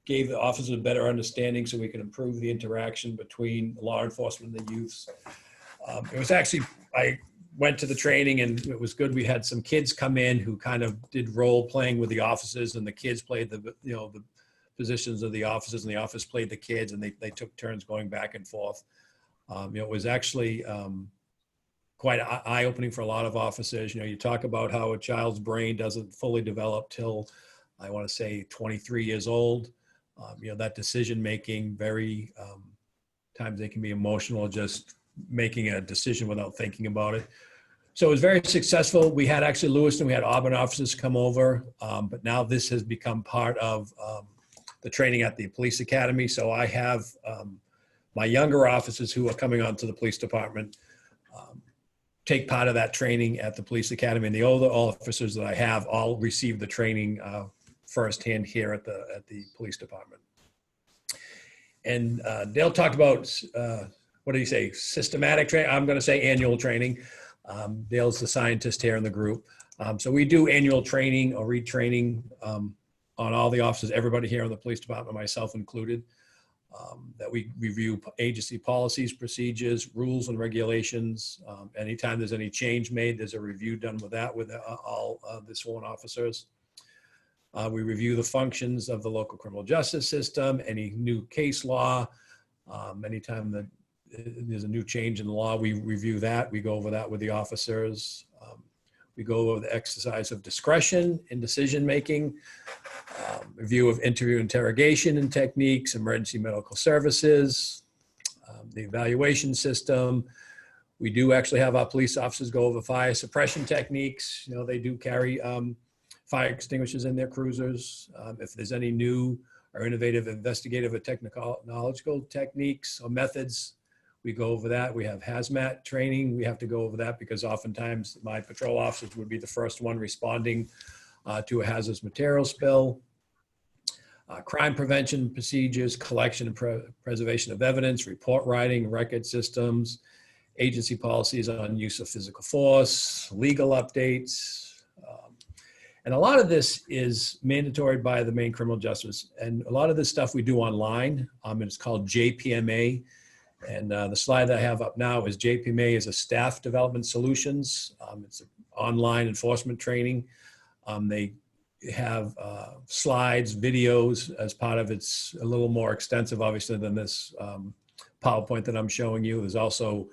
gave the officers a better understanding so we could improve the interaction between law enforcement and the youths. It was actually, I went to the training and it was good. We had some kids come in who kind of did role playing with the officers, and the kids played the positions of the officers, and the officers played the kids, and they took turns going back and forth. It was actually quite eye-opening for a lot of officers. You know, you talk about how a child's brain doesn't fully develop till, I want to say, 23 years old. You know, that decision-making, very times they can be emotional, just making a decision without thinking about it. So it was very successful. We had actually Lewiston, we had Auburn officers come over, but now this has become part of the training at the police academy. So I have my younger officers who are coming onto the police department take part of that training at the police academy, and the older officers that I have all receive the training firsthand here at the police department. And Dale talked about, what did he say, systematic training? I'm going to say annual training. Dale's the scientist here in the group. So we do annual training or retraining on all the officers, everybody here in the police department, myself included, that we review agency policies, procedures, rules and regulations. Anytime there's any change made, there's a review done with that with all the sworn officers. We review the functions of the local criminal justice system, any new case law. Anytime that there's a new change in the law, we review that. We go over that with the officers. We go over the exercise of discretion in decision-making, review of interview interrogation and techniques, emergency medical services, the evaluation system. We do actually have our police officers go over fire suppression techniques. You know, they do carry fire extinguishers in their cruisers. If there's any new or innovative investigative or technological techniques or methods, we go over that. We have hazmat training. We have to go over that because oftentimes my patrol officers would be the first one responding to a hazardous material spill. Crime prevention procedures, collection and preservation of evidence, report writing, record systems, agency policies on use of physical force, legal updates. And a lot of this is mandatory by the Maine criminal justice. And a lot of this stuff we do online. And it's called JPMA. And the slide that I have up now is JPMA is a staff development solutions. It's an online enforcement training. They have slides, videos as part of it's a little more extensive, obviously, than this PowerPoint that I'm showing you. There's also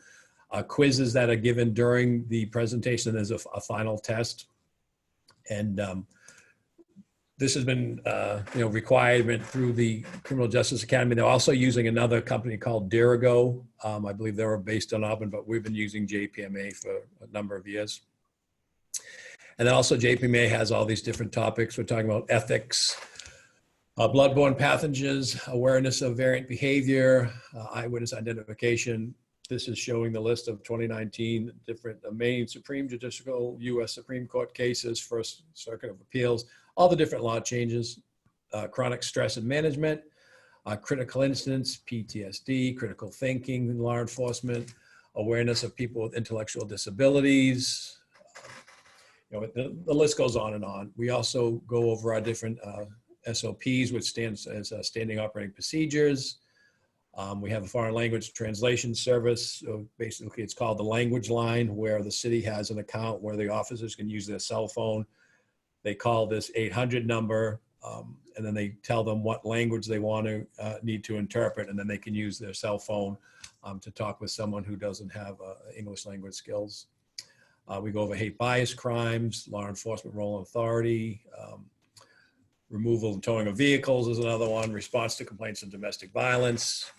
quizzes that are given during the presentation. There's a final test. And this has been, requirement through the Criminal Justice Academy. They're also using another company called Dirigo. I believe they were based on Auburn, but we've been using JPMA for a number of years. And then also JPMA has all these different topics. We're talking about ethics, bloodborne pathogens, awareness of variant behavior, eyewitness identification. This is showing the list of 2019 different Maine Supreme Judicial U.S. Supreme Court cases, First Circuit of Appeals, all the different law changes, chronic stress and management, critical incidents, PTSD, critical thinking in law enforcement, awareness of people with intellectual disabilities. The list goes on and on. We also go over our different SOPs, which stands as standing operating procedures. We have a foreign language translation service. So basically, it's called the language line, where the city has an account where the officers can use their cell phone. They call this 800 number, and then they tell them what language they want to need to interpret, and then they can use their cell phone to talk with someone who doesn't have English language skills. We go over hate bias crimes, law enforcement role and authority, removal and towing of vehicles is another one, response to complaints of domestic violence.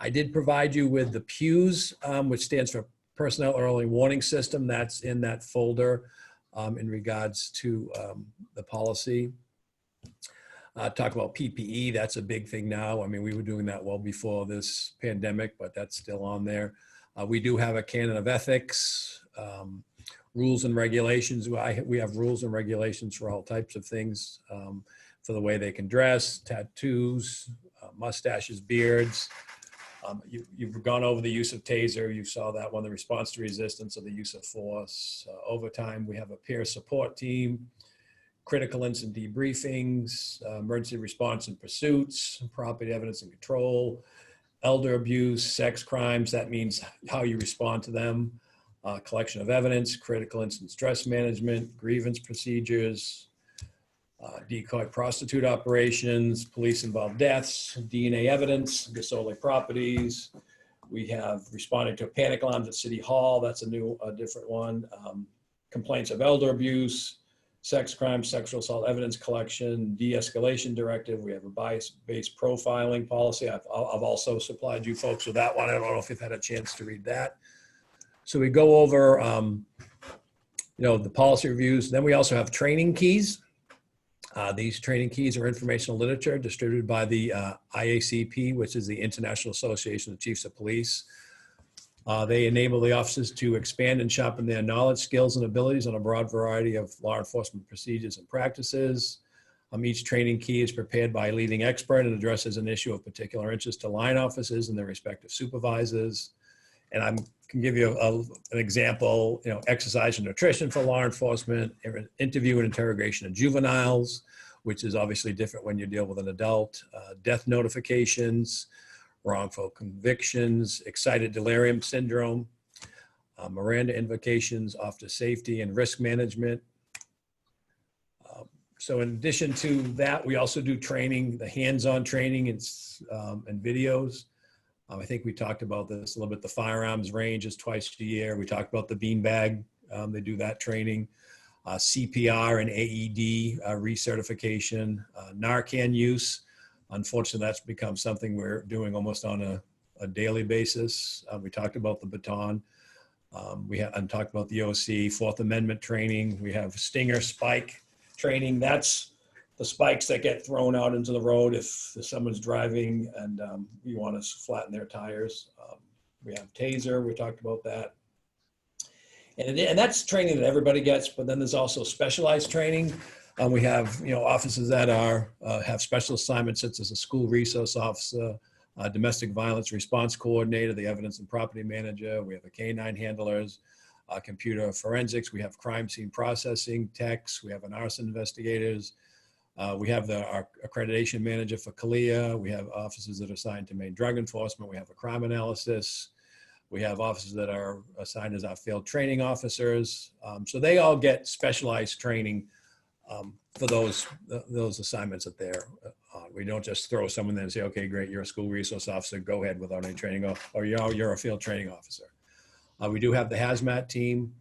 I did provide you with the PEWS, which stands for Personnel Early Warning System. That's in that folder in regards to the policy. Talk about PPE, that's a big thing now. I mean, we were doing that well before this pandemic, but that's still on there. We do have a canon of ethics, rules and regulations. We have rules and regulations for all types of things, for the way they can dress, tattoos, mustaches, beards. You've gone over the use of taser. You saw that one, the response to resistance of the use of force. Overtime, we have a peer support team, critical incident debriefings, emergency response and pursuits, property evidence and control, elder abuse, sex crimes. That means how you respond to them, collection of evidence, critical incident stress management, grievance procedures, decoy prostitute operations, police involved deaths, DNA evidence, disorderly properties, We have responding to panic alarms at City Hall. That's a different one. Complaints of elder abuse, sex crime, sexual assault evidence collection, de-escalation directive. We have a bias-based profiling policy. I've also supplied you folks with that one. I don't know if you've had a chance to read that. So we go over, the policy reviews. Then we also have training keys. These training keys are informational literature distributed by the IACP, which is the International Association of Chiefs of Police. They enable the officers to expand and sharpen their knowledge, skills, and abilities on a broad variety of law enforcement procedures and practices. Each training key is prepared by a leading expert and addresses an issue of particular interest to line officers and their respective supervisors. And I can give you an example, exercise and nutrition for law enforcement, interview and interrogation of juveniles, which is obviously different when you deal with an adult, death notifications, wrongful convictions, excited delirium syndrome, Miranda invocations, officer safety and risk management. So in addition to that, we also do training, the hands-on training and videos. I think we talked about this a little bit. The firearms range is twice a year. We talked about the beanbag. They do that training. CPR and AED recertification, Narcan use. Unfortunately, that's become something we're doing almost on a daily basis. We talked about the baton. I talked about the OC, Fourth Amendment training. We have Stinger spike training. That's the spikes that get thrown out into the road if someone's driving and you want to flatten their tires. We have taser, we talked about that. And that's training that everybody gets, but then there's also specialized training. We have, officers that have special assignments, such as a school resource officer, domestic violence response coordinator, the evidence and property manager. We have a canine handlers, computer forensics. We have crime scene processing techs. We have an arson investigators. We have our accreditation manager for CALIA. We have officers that are assigned to Maine drug enforcement. We have a crime analysis. We have officers that are assigned as our field training officers. So they all get specialized training for those assignments that they're on. We don't just throw someone there and say, okay, great, you're a school resource officer, go ahead without any training, or you're a field training officer. We do have the hazmat team.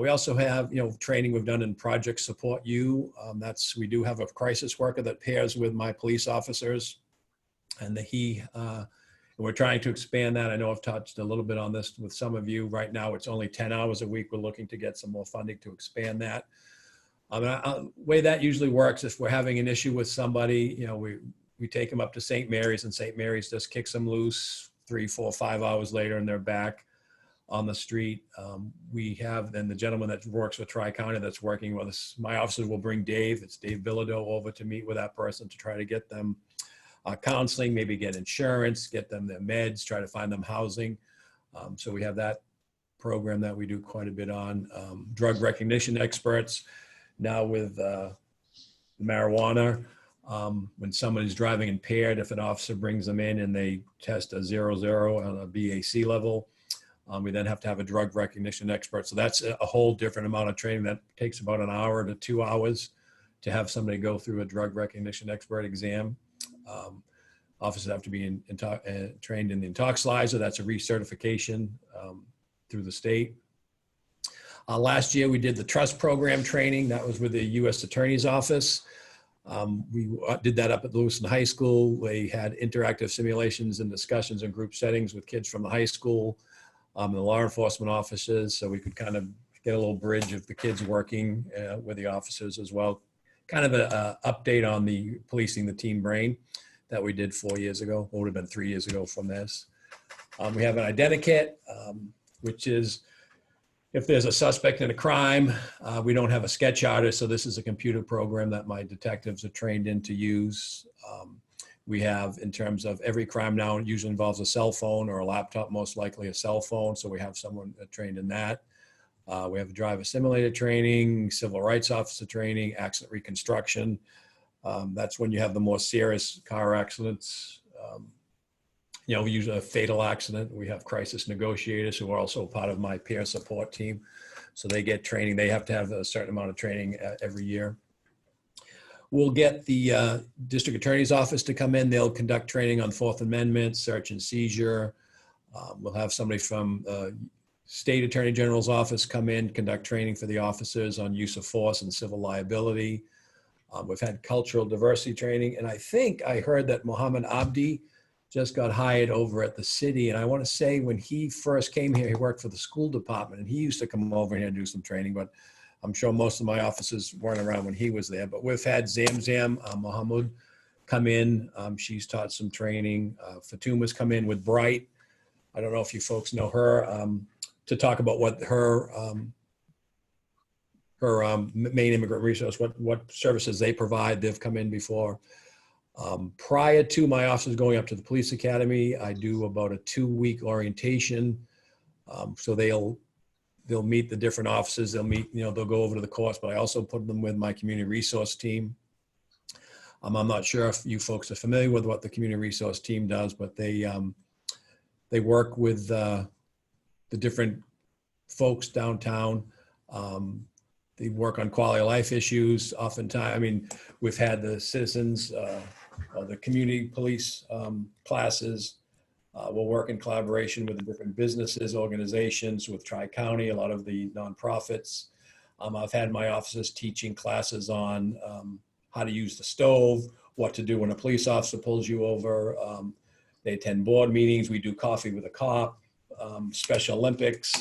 We also have, training we've done in Project Support You. We do have a crisis worker that pairs with my police officers, and we're trying to expand that. I know I've touched a little bit on this with some of you. Right now, it's only 10 hours a week. We're looking to get some more funding to expand that. The way that usually works, if we're having an issue with somebody, we take them up to St. Mary's, and St. Mary's just kicks them loose 3, 4, 5 hours later, and they're back on the street. We have then the gentleman that works with Tri-County that's working with us. My officers will bring Dave, it's Dave Bilodeau, over to meet with that person to try to get them counseling, maybe get insurance, get them their meds, try to find them housing. So we have that program that we do quite a bit on. Drug recognition experts. Now with marijuana, when somebody's driving impaired, if an officer brings them in and they test a 0.0 on a BAC level, we then have to have a drug recognition expert. So that's a whole different amount of training that takes about an hour to 2 hours to have somebody go through a drug recognition expert exam. Officers have to be trained in the intoxilizer. That's a recertification through the state. Last year, we did the trust program training. That was with the U.S. Attorney's Office. We did that up at Lewiston High School. They had interactive simulations and discussions in group settings with kids from the high school and the law enforcement officers, so we could kind of get a little bridge of the kids working with the officers as well. Kind of an update on the policing the teen brain that we did 4 years ago. It would have been 3 years ago from this. We have an identikit, which is if there's a suspect in a crime, we don't have a sketch artist, so this is a computer program that my detectives are trained in to use. We have, in terms of every crime now, it usually involves a cell phone or a laptop, most likely a cell phone, so we have someone trained in that. We have driver simulator training, civil rights officer training, accident reconstruction. That's when you have the more serious car accidents. We use a fatal accident. We have crisis negotiators who are also part of my peer support team. So they get training. They have to have a certain amount of training every year. We'll get the district attorney's office to come in. They'll conduct training on Fourth Amendment, search and seizure, We'll have somebody from State Attorney General's office come in, conduct training for the officers on use of force and civil liability. We've had cultural diversity training, and I think I heard that Mohammed Abdi just got hired over at the city. And I want to say when he first came here, he worked for the school department, and he used to come over here and do some training, but I'm sure most of my officers weren't around when he was there. But we've had Zamzam Mohammed come in. She's taught some training. Fatuma's come in with Bright. I don't know if you folks know her, to talk about what her Maine Immigrant Resource, what services they provide. They've come in before. Prior to my officers going up to the police academy, I do about a 2-week orientation. So they'll meet the different officers. They'll meet, they'll go over to the course, but I also put them with my community resource team. I'm not sure if you folks are familiar with what the community resource team does, but they work with the different folks downtown. They work on quality of life issues. Oftentimes, we've had the citizens, the community police classes. We'll work in collaboration with the different businesses, organizations, with Tri-County, a lot of the nonprofits. I've had my officers teaching classes on how to use the stove, what to do when a police officer pulls you over. They attend board meetings. We do coffee with a cop, Special Olympics.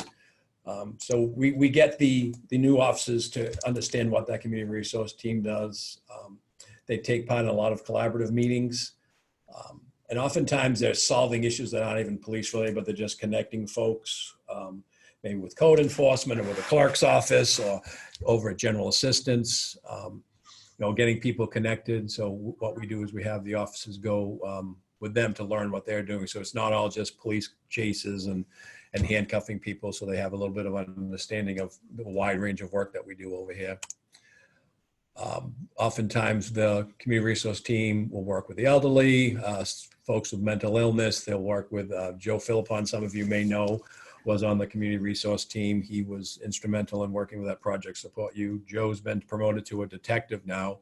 So we get the new officers to understand what that community resource team does. They take part in a lot of collaborative meetings. And oftentimes they're solving issues that aren't even police related, but they're just connecting folks, maybe with code enforcement or with a clerk's office or over at general assistance, getting people connected. So what we do is we have the officers go with them to learn what they're doing. So it's not all just police chases and handcuffing people. So they have a little bit of an understanding of the wide range of work that we do over here. Oftentimes the community resource team will work with the elderly, folks with mental illness. They'll work with Joe Philippon, some of you may know, was on the community resource team. He was instrumental in working with that Project Support You. Joe's been promoted to a detective now.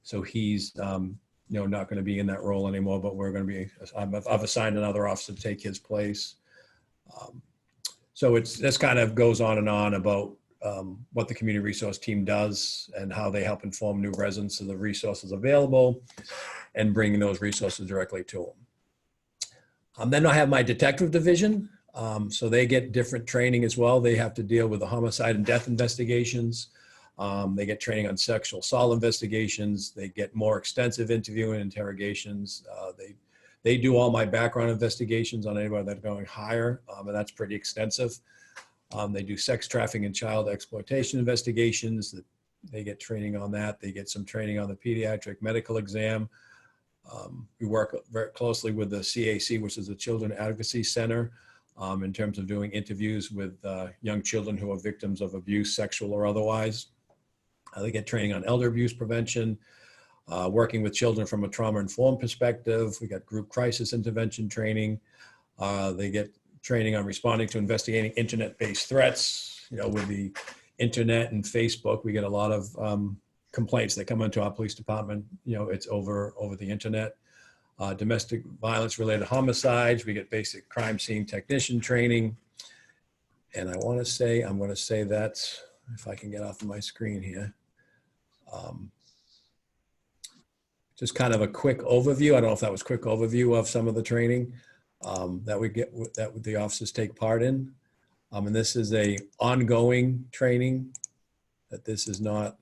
So he's not going to be in that role anymore, but we're going to be, I've assigned another officer to take his place. So this kind of goes on and on about what the community resource team does and how they help inform new residents of the resources available and bringing those resources directly to them. Then I have my detective division. So they get different training as well. They have to deal with the homicide and death investigations. They get training on sexual assault investigations. They get more extensive interviewing and interrogations. They do all my background investigations on anybody that's going higher, and that's pretty extensive. They do sex trafficking and child exploitation investigations. They get training on that. They get some training on the pediatric medical exam. We work very closely with the CAC, which is the Children Advocacy Center, in terms of doing interviews with young children who are victims of abuse, sexual or otherwise. They get training on elder abuse prevention, working with children from a trauma-informed perspective. We got group crisis intervention training. They get training on responding to investigating internet-based threats. With the internet and Facebook, we get a lot of complaints that come into our police department. It's over the internet. Domestic violence-related homicides. We get basic crime scene technician training. And I'm going to say that, if I can get off of my screen here. Just kind of a quick overview. I don't know if that was a quick overview of some of the training that the officers take part in. And this is a ongoing training. That this is not.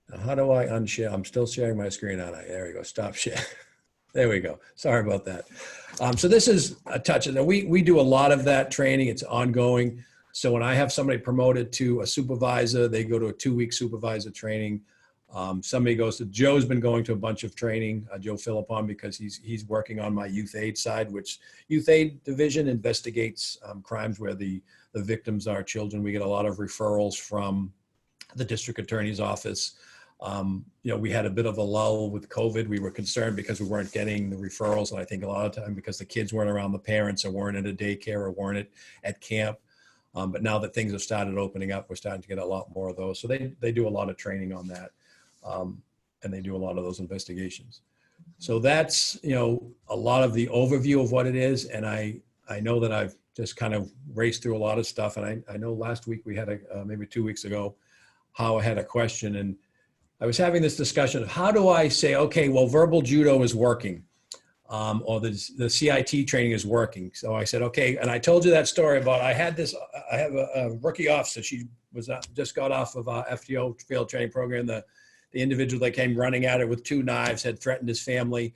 Now how do I unshare? I'm still sharing my screen, aren't I? There we go. Stop share. There we go. Sorry about that. So this is a touch. And we do a lot of that training. It's ongoing. So when I have somebody promoted to a supervisor, they go to a 2-week supervisor training. Somebody goes to, Joe's been going to a bunch of training, Joe Philippon, because he's working on my youth aid side, which youth aid division investigates crimes where the victims are children. We get a lot of referrals from the district attorney's office. We had a bit of a lull with COVID. We were concerned because we weren't getting the referrals. And I think a lot of time because the kids weren't around the parents or weren't at a daycare or weren't at camp. But now that things have started opening up, we're starting to get a lot more of those. So they do a lot of training on that. And they do a lot of those investigations. So that's, a lot of the overview of what it is. And I I know that I've just kind of raced through a lot of stuff. And I know last week we had maybe 2 weeks ago, how I had a question, and I was having this discussion of how do I say, okay, well, verbal judo is working, or the CIT training is working. So I said, okay. And I told you that story about, I have a rookie officer. She was just got off of our FTO field training program. The individual that came running at her with 2 knives had threatened his family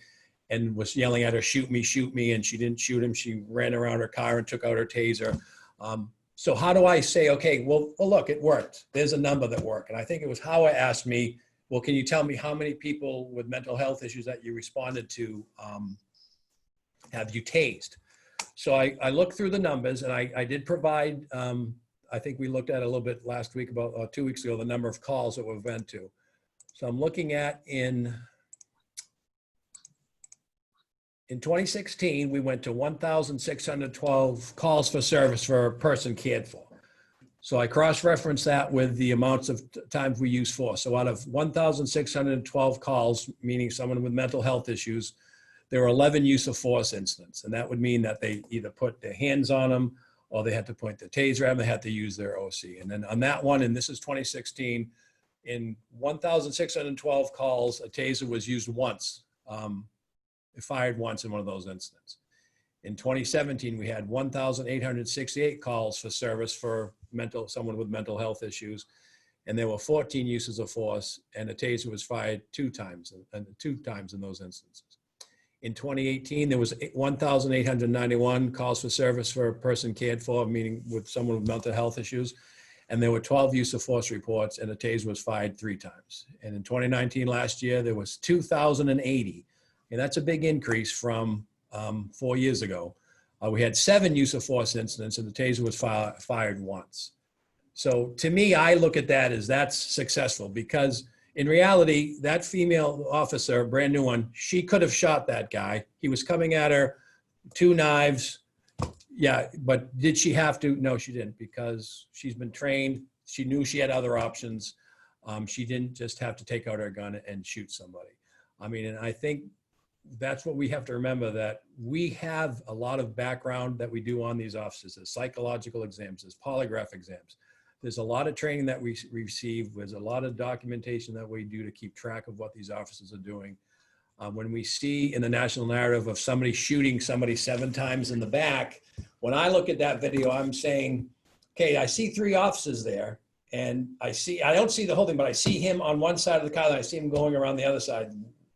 and was yelling at her, shoot me, shoot me. And she didn't shoot him. She ran around her car and took out her taser. So how do I say, okay, well, look, it worked. There's a number that worked. And I think it was Howard asked me, well, can you tell me how many people with mental health issues that you responded to have you tased? So I looked through the numbers, and I did provide, I think we looked at it a little bit last week, about 2 weeks ago, the number of calls that we've been to. So I'm looking at in 2016, we went to 1,612 calls for service for a person cared for. So I cross-referenced that with the amounts of times we use force. So out of 1,612 calls, meaning someone with mental health issues, there were 11 use of force incidents. And that would mean that they either put their hands on them, or they had to point the taser at them, they had to use their OC. And then on that one, and this is 2016, in 1,612 calls, a taser was used once. It fired once in one of those incidents. In 2017, we had 1,868 calls for service for someone with mental health issues, and there were 14 uses of force, and a taser was fired 2 times, and 2 times in those instances. In 2018, there was 1,891 calls for service for a person cared for, meaning with someone with mental health issues, and there were 12 use of force reports, and a taser was fired 3 times. And in 2019, last year, there was 2,080, and that's a big increase from 4 years ago. We had 7 use of force incidents, and the taser was fired once. So to me, I look at that as that's successful, because in reality, that female officer, brand new one, she could have shot that guy. He was coming at her, 2 knives. Yeah, but did she have to? No, she didn't, because she's been trained. She knew she had other options. She didn't just have to take out her gun and shoot somebody. I mean, and I think that's what we have to remember, that we have a lot of background that we do on these officers. There's psychological exams, there's polygraph exams. There's a lot of training that we receive. There's a lot of documentation that we do to keep track of what these officers are doing. When we see in the national narrative of somebody shooting somebody 7 times in the back, when I look at that video, I'm saying, okay, I see 3 officers there, and I don't see the whole thing, but I see him on one side of the car, and I see him going around the other side.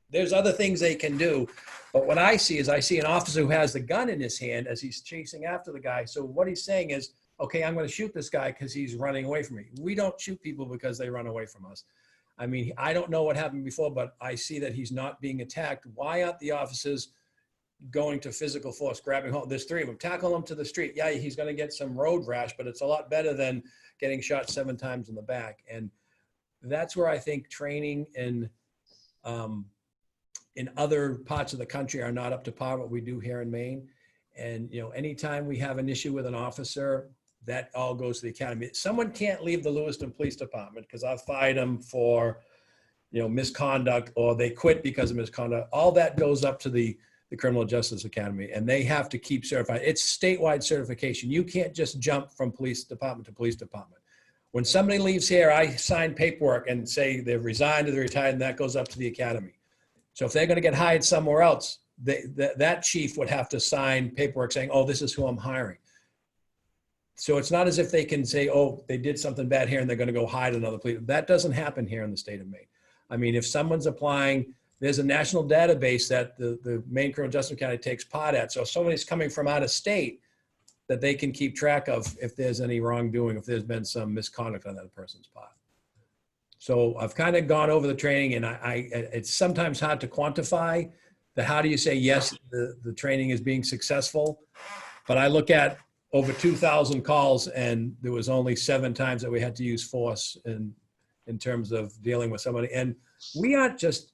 There's other things they can do, but what I see is I see an officer who has the gun in his hand as he's chasing after the guy. So what he's saying is, okay, I'm going to shoot this guy because he's running away from me. We don't shoot people because they run away from us. I mean, I don't know what happened before, but I see that he's not being attacked. Why aren't the officers going to physical force, grabbing hold? There's 3 of them. Tackle him to the street. Yeah, he's going to get some road rash, but it's a lot better than getting shot 7 times in the back. And that's where I think training in other parts of the country are not up to par what we do here in Maine. And, you know, anytime we have an issue with an officer, that all goes to the academy. Someone can't leave the Lewiston Police Department because I've fired them for, you know, misconduct, or they quit because of misconduct. All that goes up to the Criminal Justice Academy, and they have to keep certified. It's statewide certification. You can't just jump from police department to police department. When somebody leaves here, I sign paperwork and say they've resigned or they're retired, and that goes up to the academy. So if they're going to get hired somewhere else, that chief would have to sign paperwork saying, oh, this is who I'm hiring. So it's not as if they can say, oh, they did something bad here and they're going to go hide another police. That doesn't happen here in the state of Maine. I mean, if someone's applying, there's a national database that the Maine Criminal Justice Academy takes part at. So if somebody's coming from out of state, that they can keep track of if there's any wrongdoing, if there's been some misconduct on that person's part. So I've kind of gone over the training, and it's sometimes hard to quantify that. How do you say, yes, the training is being successful? But I look at over 2,000 calls, and there was only 7 times that we had to use force in terms of dealing with somebody. And we aren't just,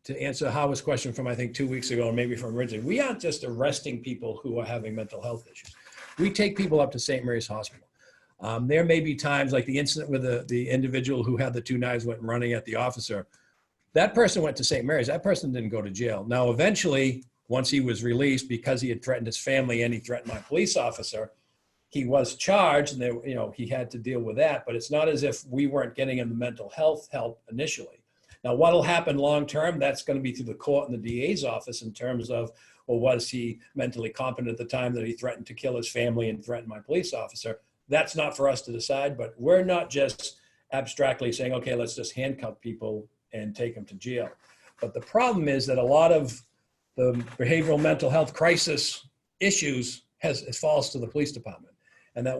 to answer Howard's question from, I think, 2 weeks ago, and maybe from originally, we aren't just arresting people who are having mental health issues. We take people up to St. Mary's Hospital. There may be times like the incident with the individual who had the 2 knives went running at the officer. That person went to St. Mary's. That person didn't go to jail. Now, eventually, once he was released, because he had threatened his family and he threatened my police officer, he was charged, and there, he had to deal with that. But it's not as if we weren't getting him the mental health help initially. Now, what'll happen long term, that's going to be through the court and the DA's office in terms of, well, was he mentally competent at the time that he threatened to kill his family and threatened my police officer? That's not for us to decide, but we're not just abstractly saying, okay, let's just handcuff people and take them to jail. But the problem is that a lot of the behavioral mental health crisis issues it falls to the police department, and that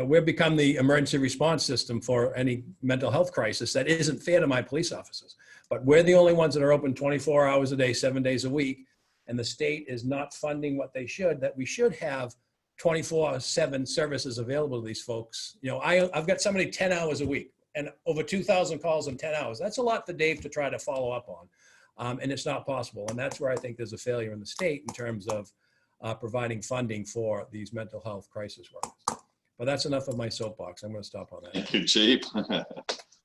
we've become the emergency response system for any mental health crisis. That isn't fair to my police officers, but we're the only ones that are open 24 hours a day, 7 days a week. And the state is not funding what they should, that we should have 24/7 services available to these folks. I've got somebody 10 hours a week and over 2,000 calls in 10 hours. That's a lot for Dave to try to follow up on. And it's not possible. And that's where I think there's a failure in the state in terms of providing funding for these mental health crisis workers. But that's enough of my soapbox. I'm going to stop on that. Thank you, Chief. That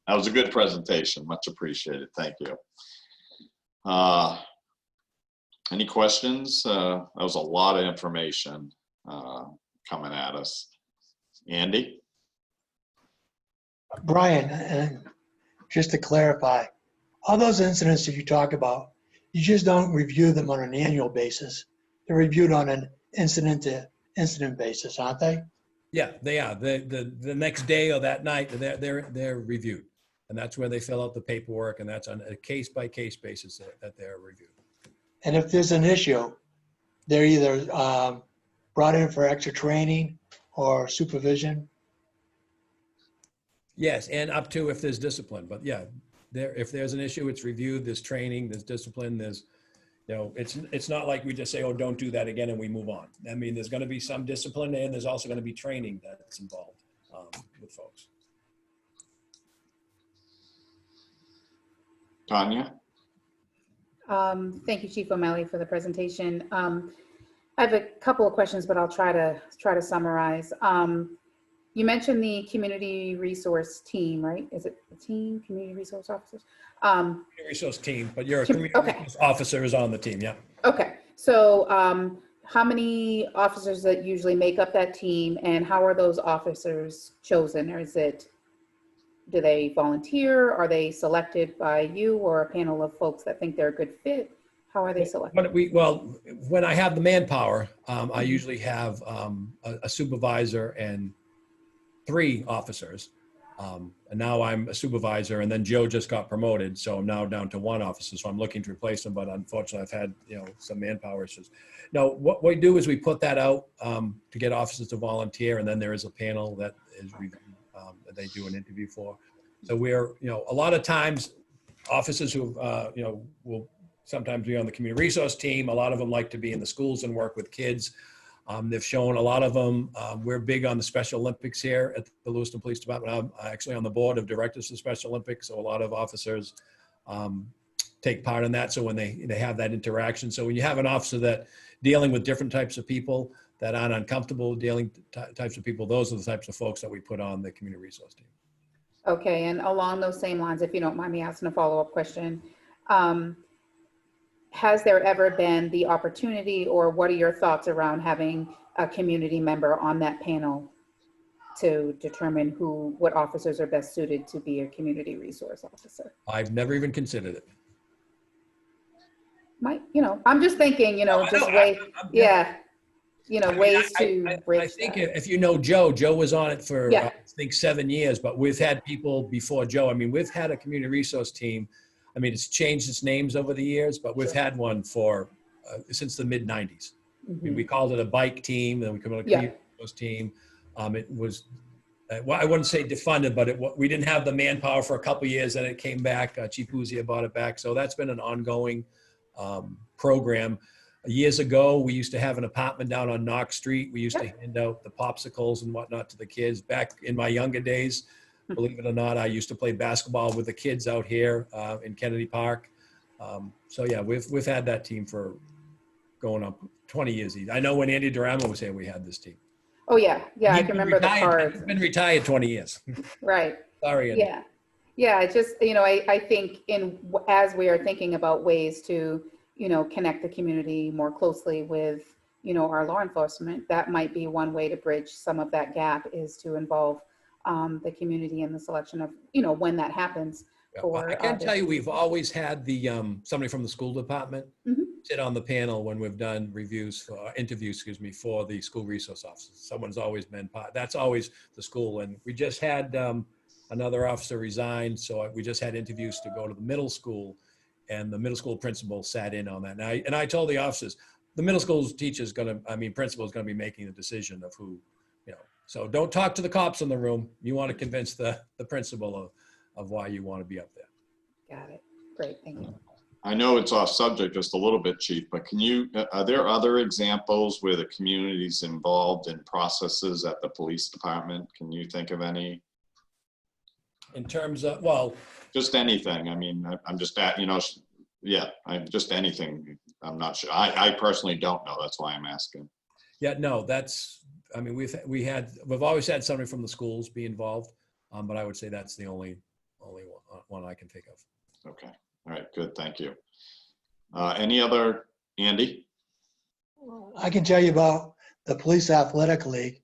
was a good presentation. Much appreciated. Thank you. Any questions? That was a lot of information coming at us. Andy? Brian, and just to clarify, all those incidents that you talk about, you just don't review them on an annual basis. They're reviewed on an incident to incident basis, aren't they? Yeah, they are. The next day or that night, they're reviewed. And that's where they fill out the paperwork, and that's on a case-by-case basis that they're reviewed. And if there's an issue, they're either brought in for extra training or supervision? Yes, and up to if there's discipline. But yeah, if there's an issue, it's reviewed, there's training, there's discipline, it's not like we just say, oh, don't do that again and we move on. I mean, there's going to be some discipline, and there's also going to be training that's involved with folks. Tanya? Thank you, Chief O'Malley, for the presentation. I have a couple of questions, but I'll try to summarize. You mentioned the community resource team, right? Is it the team, community resource officers? Community resource team, but you're a community resource officer is on the team, yeah. Okay, so how many officers that usually make up that team, and how are those officers chosen? Or do they volunteer? Are they selected by you or a panel of folks that think they're a good fit? How are they selected? When I have the manpower, I usually have a supervisor and 3 officers. And now I'm a supervisor, and then Joe just got promoted, so I'm now down to 1 officer. So I'm looking to replace him, but unfortunately I've had some manpower issues. Now what we do is we put that out to get officers to volunteer, and then there is a panel that is that they do an interview for. So we're a lot of times officers who will sometimes be on the community resource team. A lot of them like to be in the schools and work with kids. They've shown a lot of them. We're big on the Special Olympics here at the Lewiston Police Department. I'm actually on the board of directors of the Special Olympics, so a lot of officers take part in that. So when they have that interaction, so when you have an officer that dealing with different types of people that aren't uncomfortable dealing types of people, those are the types of folks that we put on the community resource team. Okay, and along those same lines, if you don't mind me asking a follow-up question, has there ever been the opportunity, or what are your thoughts around having a community member on that panel to determine what officers are best suited to be a community resource officer? I've never even considered it. I'm just thinking, ways to bridge I think that. if you know Joe was on it for, I think 7 years, but we've had people before Joe. I mean, we've had a community resource team. I mean, it's changed its names over the years, but we've had one for since the mid 90s. I mean, we called it a bike team, then we called it a community resource team. It was, I wouldn't say defunded, but we didn't have the manpower for a couple of years, and it came back. Chief Uzia bought it back. So that's been an ongoing program. Years ago, we used to have an apartment down on Knox Street. We used to hand out the popsicles and whatnot to the kids. Back in my younger days, believe it or not, I used to play basketball with the kids out here in Kennedy Park. So yeah, we've had that team for going up 20 years. I know when Andy Duramo was here, we had this team. Oh yeah, I can remember the cards. He's been retired 20 years. Right. Sorry, Andy. Yeah. It's just I think as we are thinking about ways to connect the community more closely with, our law enforcement. That might be one way to bridge some of that gap, is to involve the community in the selection of, when that happens. Yeah, For I can tell you, this. we've always had the somebody from the school department Mhm. sit on the panel when we've done reviews for interviews, excuse me, for the school resource officers. Someone's always been part. That's always the school, and we just had another officer resign, so we just had interviews to go to the middle school, and the middle school principal sat in on that. And I told the officers, the middle school's teacher's principal is going to be making the decision of who, So don't talk to the cops in the room. You want to convince the principal of why you want to be up there. Got it. Great, thank you. I know it's off subject just a little bit, Chief, but are there other examples where the community's involved in processes at the police department? Can you think of any? In terms of, well, just anything. I mean, I'm just at, just anything. I'm not sure. I personally don't know. That's why I'm asking. Yeah, no, we've always had somebody from the schools be involved, but I would say that's the only one I can think of. Okay. All right. Good. Thank you. Any other, Andy? I can tell you about the Police Athletic League.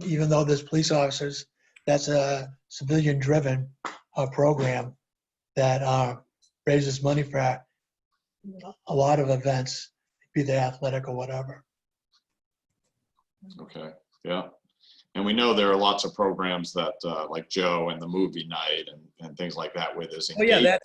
Even though there's police officers, that's a civilian-driven program that raises money for a lot of events, be they athletic or whatever. Okay. Yeah. And we know there are lots of programs that like Joe and the movie night and things like that where there's engagement.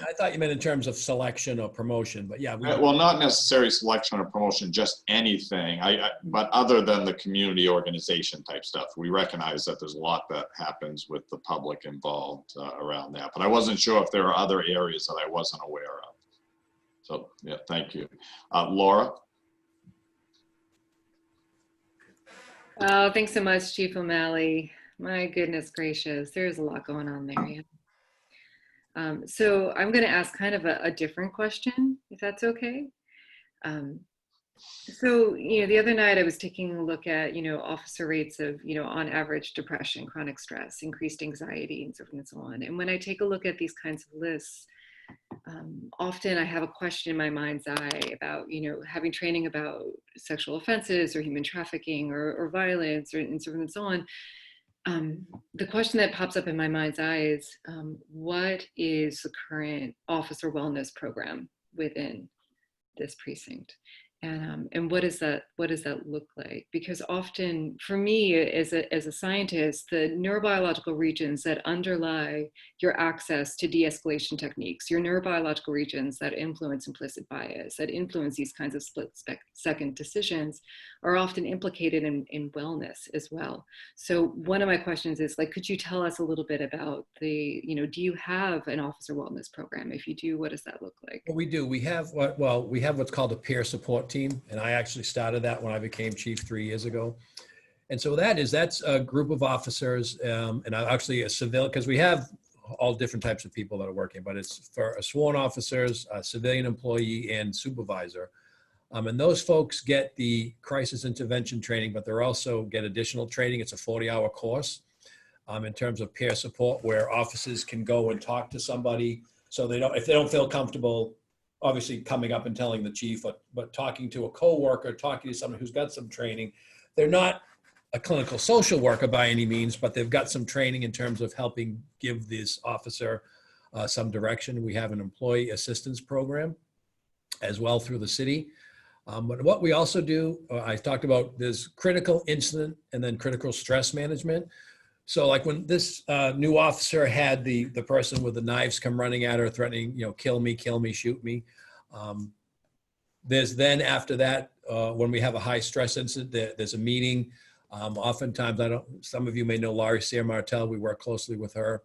I thought you meant in terms of selection or promotion, but yeah. Well, not necessarily selection or promotion, just anything. But other than the community organization type stuff, we recognize that there's a lot that happens with the public involved around that. But I wasn't sure if there are other areas that I wasn't aware of. So yeah, thank you. Laura? Oh, thanks so much, Chief O'Malley. My goodness gracious, there's a lot going on there. Yeah. So I'm going to ask kind of a different question, if that's okay. So, the other night I was taking a look at, officer rates of, on average depression, chronic stress, increased anxiety, and so forth and so on. And when I take a look at these kinds of lists, often I have a question in my mind's eye about, having training about sexual offenses or human trafficking or violence and so forth and so on. The question that pops up in my mind's eye is, what is the current officer wellness program within this precinct? And what does that look like? Because often, for me as a scientist, the neurobiological regions that underlie your access to de-escalation techniques, your neurobiological regions that influence implicit bias, that influence these kinds of split-second decisions, are often implicated in wellness as well. So one of my questions is, could you tell us a little bit about do you have an officer wellness program? If you do, what does that look like? Well, we do. We have what's called a peer support team, and I actually started that when I became chief 3 years ago. And so that's a group of officers, and actually a civilian, because we have all different types of people that are working, but it's for sworn officers, a civilian employee, and supervisor. And those folks get the crisis intervention training, but they're also get additional training. It's a 40-hour course in terms of peer support, where officers can go and talk to somebody, so if they don't feel comfortable, obviously coming up and telling the chief, but talking to a coworker, talking to someone who's got some training. They're not a clinical social worker by any means, but they've got some training in terms of helping give this officer some direction. We have an employee assistance program as well through the city. But what we also do, I talked about, there's critical incident and then critical stress management. So like when this new officer had the person with the knives come running at her, threatening, kill me, shoot me. There's then after that, when we have a high stress incident, there's a meeting. Oftentimes, some of you may know Laurie Sear Martel. We work closely with her.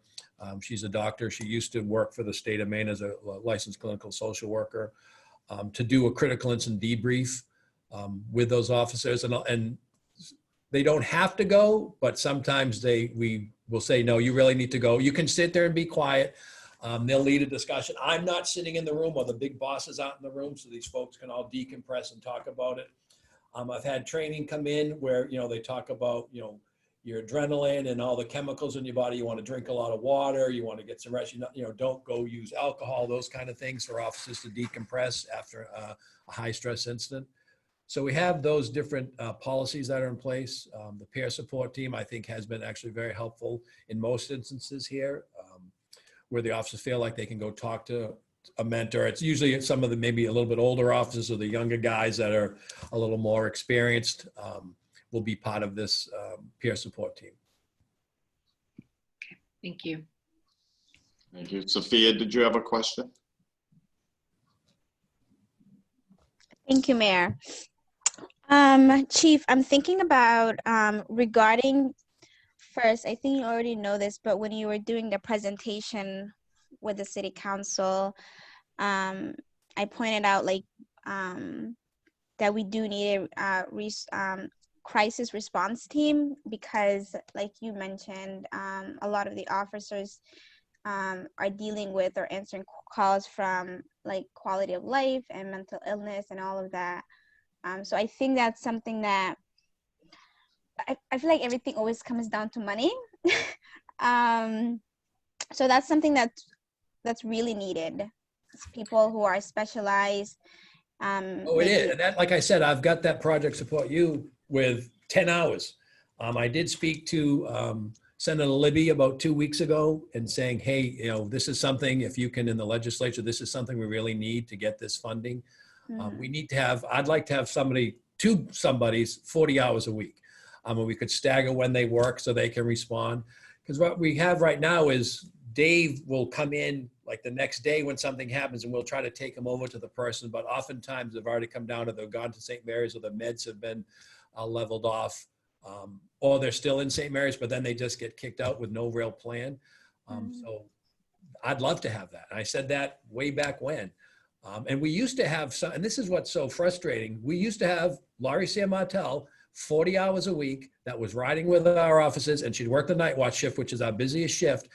She's a doctor. She used to work for the state of Maine as a licensed clinical social worker to do a critical incident debrief with those officers. And they don't have to go, but sometimes we will say, no, you really need to go. You can sit there and be quiet. They'll lead a discussion. I'm not sitting in the room, or the big boss is out in the room, so these folks can all decompress and talk about it. I've had training come in where, they talk about, your adrenaline and all the chemicals in your body. You want to drink a lot of water. You want to get some rest. Don't go use alcohol, those kind of things for officers to decompress after a high stress incident. So we have those different policies that are in place. The peer support team, I think, has been actually very helpful in most instances here, where the officers feel like they can go talk to a mentor. It's usually some of the maybe a little bit older officers or the younger guys that are a little more experienced will be part of this peer support team. Okay, thank you. Thank you. Sophia, did you have a question? Thank you, Mayor. Chief, I'm thinking about regarding first, I think you already know this, but when you were doing the presentation with the city council, I pointed out that we do need a crisis response team because, like you mentioned, a lot of the officers are dealing with or answering calls from like quality of life and mental illness and all of that. So I think that's something that I feel like everything always comes down to money. So that's something that's really needed. It's people who are specialized. Oh, it is. And that, like I said, I've got that project support you with 10 hours. I did speak to Senator Libby about 2 weeks ago and saying, hey, this is something, if you can in the legislature, this is something we really need to get this funding. We need to have, I'd like to have somebody's 40 hours a week. And we could stagger when they work so they can respond. Because what we have right now is Dave will come in like the next day when something happens and we'll try to take him over to the person. But oftentimes they've already come down or they've gone to St. Mary's or the meds have been leveled off. Or they're still in St. Mary's, but then they just get kicked out with no real plan. So I'd love to have that. I said that way back when. And we used to have some, and this is what's so frustrating. We used to have Laurie San Martel 40 hours a week that was riding with our officers, and she'd work the night watch shift, which is our busiest shift.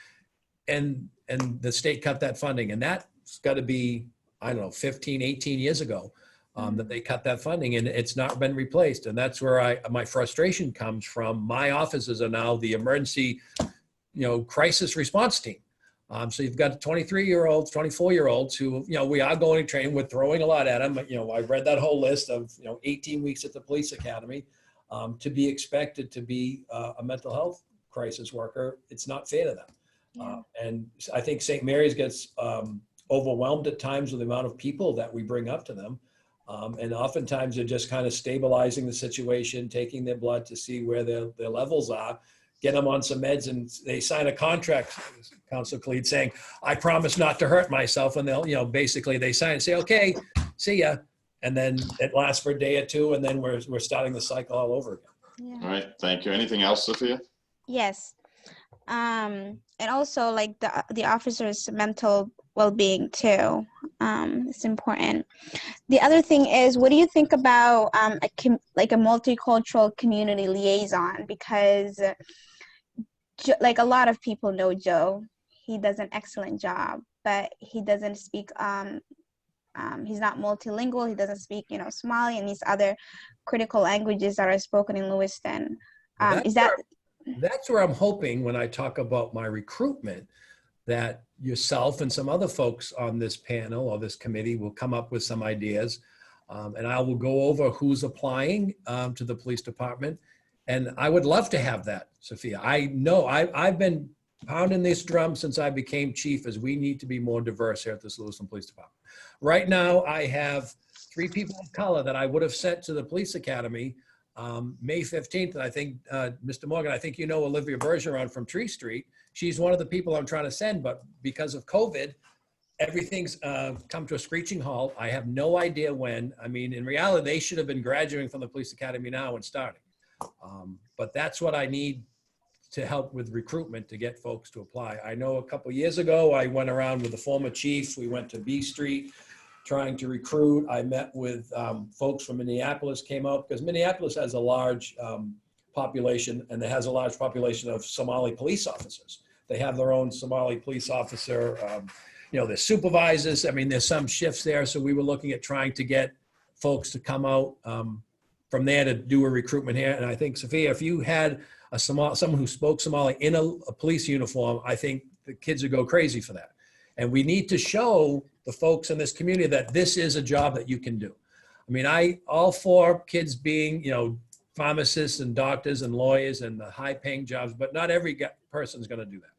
And the state cut that funding. And that's got to be, I don't know, 15, 18 years ago that they cut that funding, and it's not been replaced. And that's where my frustration comes from. My officers are now the emergency, crisis response team. So you've got 23-year-olds, 24-year-olds who, we are going to train. We're throwing a lot at them. I read that whole list of, 18 weeks at the police academy to be expected to be a mental health crisis worker. It's not fair to them. Yeah. And I think St. Mary's gets overwhelmed at times with the amount of people that we bring up to them. And oftentimes they're just kind of stabilizing the situation, taking their blood to see where their levels are, get them on some meds, and they sign a contract, Council Khalid, saying, I promise not to hurt myself. And they'll, basically they sign and say, okay, see ya. And then it lasts for a day or two, and then we're starting the cycle all over again. Yeah. All right, thank you. Anything else, Sophia? Yes. And also like the officer's mental well-being too. It's important. The other thing is, what do you think about like a multicultural community liaison? Because like a lot of people know Joe. He does an excellent job, but he doesn't speak, he's not multilingual. He doesn't speak, Somali and these other critical languages that are spoken in Lewiston. That's where I'm hoping when I talk about my recruitment that yourself and some other folks on this panel or this committee will come up with some ideas. And I will go over who's applying to the police department. And I would love to have that, Sophia. I know I've been pounding this drum since I became chief, as we need to be more diverse here at this Lewiston Police Department. Right now, I have 3 people of color that I would have sent to the police academy May 15th. And I think, Mr. Morgan, I think Olivia Bergeron from Tree Street. She's one of the people I'm trying to send, but because of COVID, everything's come to a screeching halt. I have no idea when. I mean, in reality, they should have been graduating from the police academy now and starting. But that's what I need to help with recruitment to get folks to apply. I know a couple of years ago, I went around with the former chiefs. We went to B Street trying to recruit. I met with folks from Minneapolis, came out because Minneapolis has a large population, and it has a large population of Somali police officers. They have their own Somali police officer, their supervisors. I mean, there's some shifts there. So we were looking at trying to get folks to come out from there to do a recruitment here. And I think, Sophia, if you had someone who spoke Somali in a police uniform, I think the kids would go crazy for that. And we need to show the folks in this community that this is a job that you can do. I mean, all for kids being, pharmacists and doctors and lawyers and the high paying jobs, but not every person's going to do that.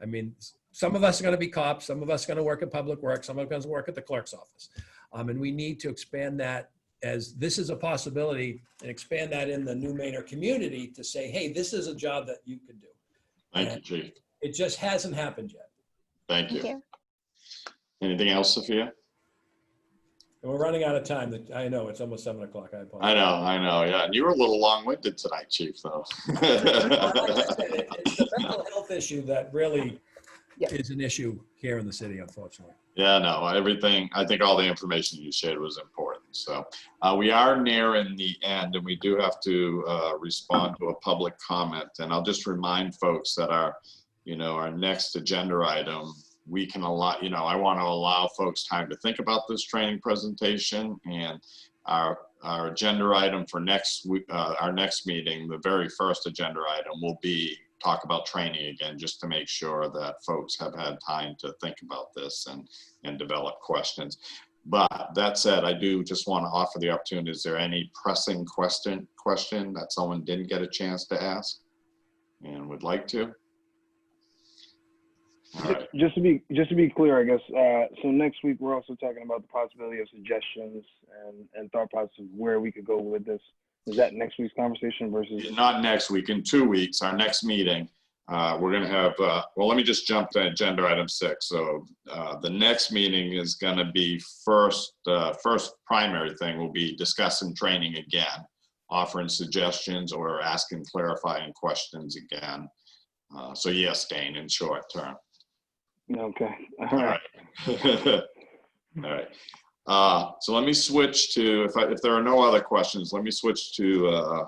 I mean, some of us are going to be cops, some of us are going to work at public works, some of us are going to work at the clerk's office. And we need to expand that, as this is a possibility, and expand that in the New Mainer community to say, hey, this is a job that you can do. Thank you, Chief. It just hasn't happened yet. Thank you. Anything else, Sophia? And we're running out of time. I know it's almost 7 o'clock. I apologize. I know, yeah. And you were a little long-winded tonight, Chief, though. It's the mental health issue that really is an issue here in the city, unfortunately. Yeah, no, I think all the information you shared was important. So we are nearing the end, and we do have to respond to a public comment. And I'll just remind folks that our next agenda item, we can allow, I want to allow folks time to think about this training presentation, and our agenda item for next week, our next meeting, the very first agenda item will be talk about training again, just to make sure that folks have had time to think about this and develop questions. But that said, I do just want to offer the opportunity. Is there any pressing question that someone didn't get a chance to ask and would like to? All right. Just to be clear, I guess. So next week we're also talking about the possibility of suggestions and thought process of where we could go with this. Is that next week's conversation versus? Not next week. In 2 weeks, our next meeting, we're going to have. Well, let me just jump to agenda item 6. So the next meeting is going to be first primary thing will be discussing training again, offering suggestions or asking clarifying questions again. So yes, Dane, in short term. Okay. All right. All right. So let me switch to, if there are no other questions, let me switch to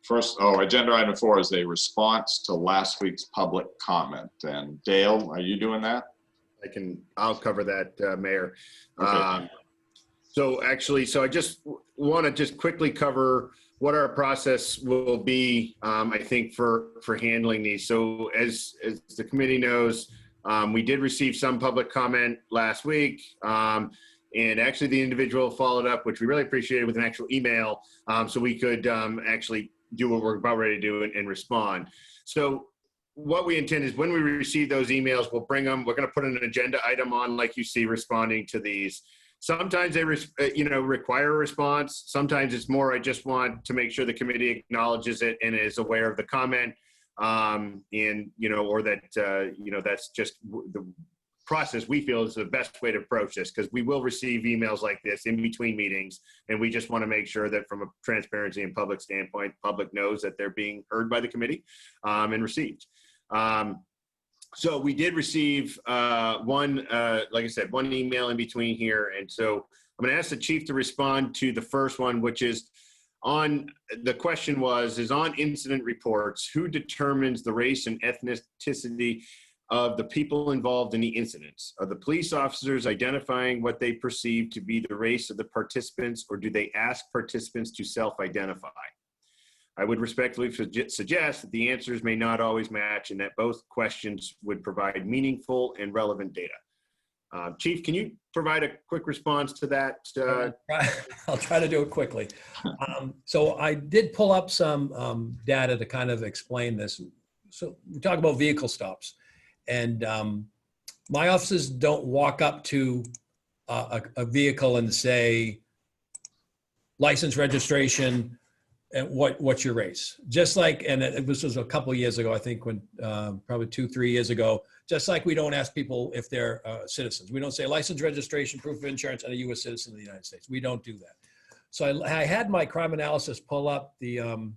first, agenda item 4 is a response to last week's public comment. And Dale, are you doing that? I'll cover that, Mayor. Okay. So I just want to just quickly cover what our process will be, I think, for handling these. So as the committee knows, we did receive some public comment last week. And actually the individual followed up, which we really appreciated, with an actual email, so we could actually do what we're about ready to do and respond. So what we intend is when we receive those emails, we'll bring them, we're going to put an agenda item on, like you see, responding to these. Sometimes they require a response. Sometimes it's more, I just want to make sure the committee acknowledges it and is aware of the comment. Or that, that's just the process we feel is the best way to approach this, because we will receive emails like this in between meetings, and we just want to make sure that from a transparency and public standpoint, public knows that they're being heard by the committee and received. So we did receive like I said, one email in between here. And so I'm going to ask the chief to respond to the first one, which is the question is on incident reports, who determines the race and ethnicity of the people involved in the incidents? Are the police officers identifying what they perceive to be the race of the participants, or do they ask participants to self-identify? I would respectfully suggest that the answers may not always match, and that both questions would provide meaningful and relevant data. Chief, can you provide a quick response to that? I'll try to do it quickly. So I did pull up some data to kind of explain this. So we talk about vehicle stops, and my officers don't walk up to a vehicle and say, license, registration, and what's your race? Just like, and this was a couple of years ago, I think, when probably 2-3 years ago, just like we don't ask people if they're citizens. We don't say license, registration, proof of insurance, and a U.S. citizen of the United States. We don't do that. So I had my crime analysis pull up the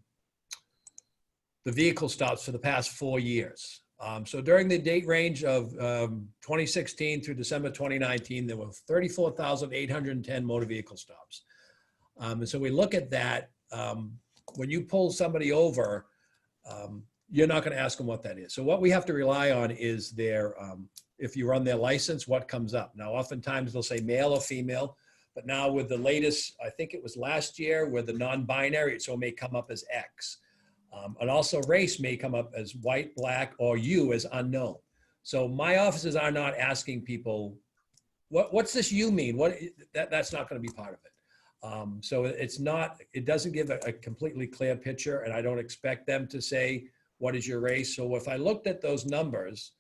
vehicle stops for the past 4 years. So during the date range of 2016 through December 2019, there were 34,810 motor vehicle stops. And so we look at that. When you pull somebody over, you're not going to ask them what that is. So what we have to rely on is their, if you run their license, what comes up. Now, oftentimes they'll say male or female, But now with the latest, I think it was last year, with the non-binary, so it may come up as X. And also race may come up as white, black, or you as unknown. So my offices are not asking people, what's this you mean? That's not going to be part of it. So it's not, it doesn't give a completely clear picture, and I don't expect them to say, what is your race? So if I looked at those numbers,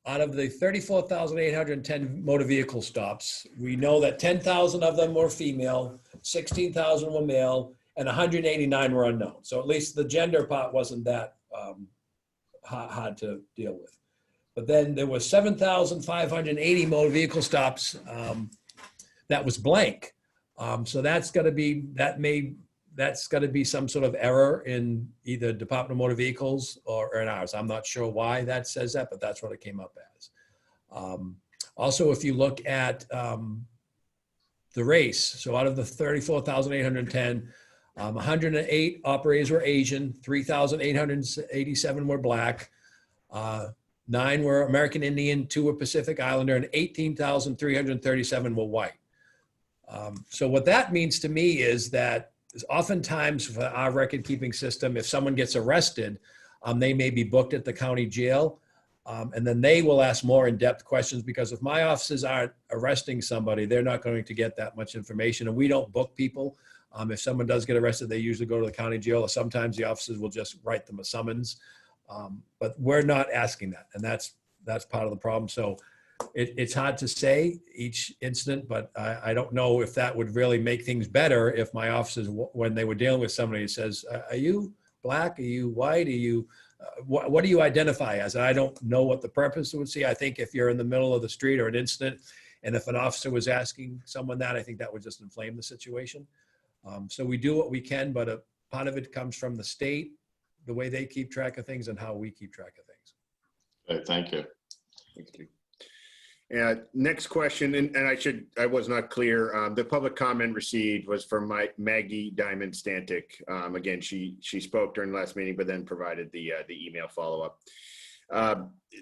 out of the 34,810 motor vehicle stops, we know that 10,000 of them were female, 16,000 were male, and 189 were unknown. So at least the gender part wasn't that hard to deal with. But then there was 7,580 motor vehicle stops that was blank. So that's got to be, that's got to be some sort of error in either Department of Motor Vehicles or in ours. I'm not sure why that says that, but that's what it came up as. Also, if you look at the race, so out of the 34,810, 108 operators were Asian, 3,887 were Black, 9 were American Indian, 2 were Pacific Islander, and 18,337 were white. So what that means to me is that oftentimes for our record keeping system, if someone gets arrested, they may be booked at the county jail, and then they will ask more in-depth questions, because if my officers aren't arresting somebody, they're not going to get that much information, and we don't book people. If someone does get arrested, they usually go to the county jail, or sometimes the officers will just write them a summons. But we're not asking that, and that's part of the problem. So it's hard to say each incident, but I don't know if that would really make things better if my officers, when they were dealing with somebody, says, are you Black? Are you white? Are you, what do you identify as? And I don't know what the purpose would see. I think if you're in the middle of the street or an incident, and if an officer was asking someone that, I think that would just inflame the situation. So we do what we can, but a part of it comes from the state, the way they keep track of things and how we keep track of things. Okay, thank you. Thank you. Next question, and I was not clear. The public comment received was from Maggie Diamond Stantic. Again, she spoke during the last meeting, but then provided the email follow-up.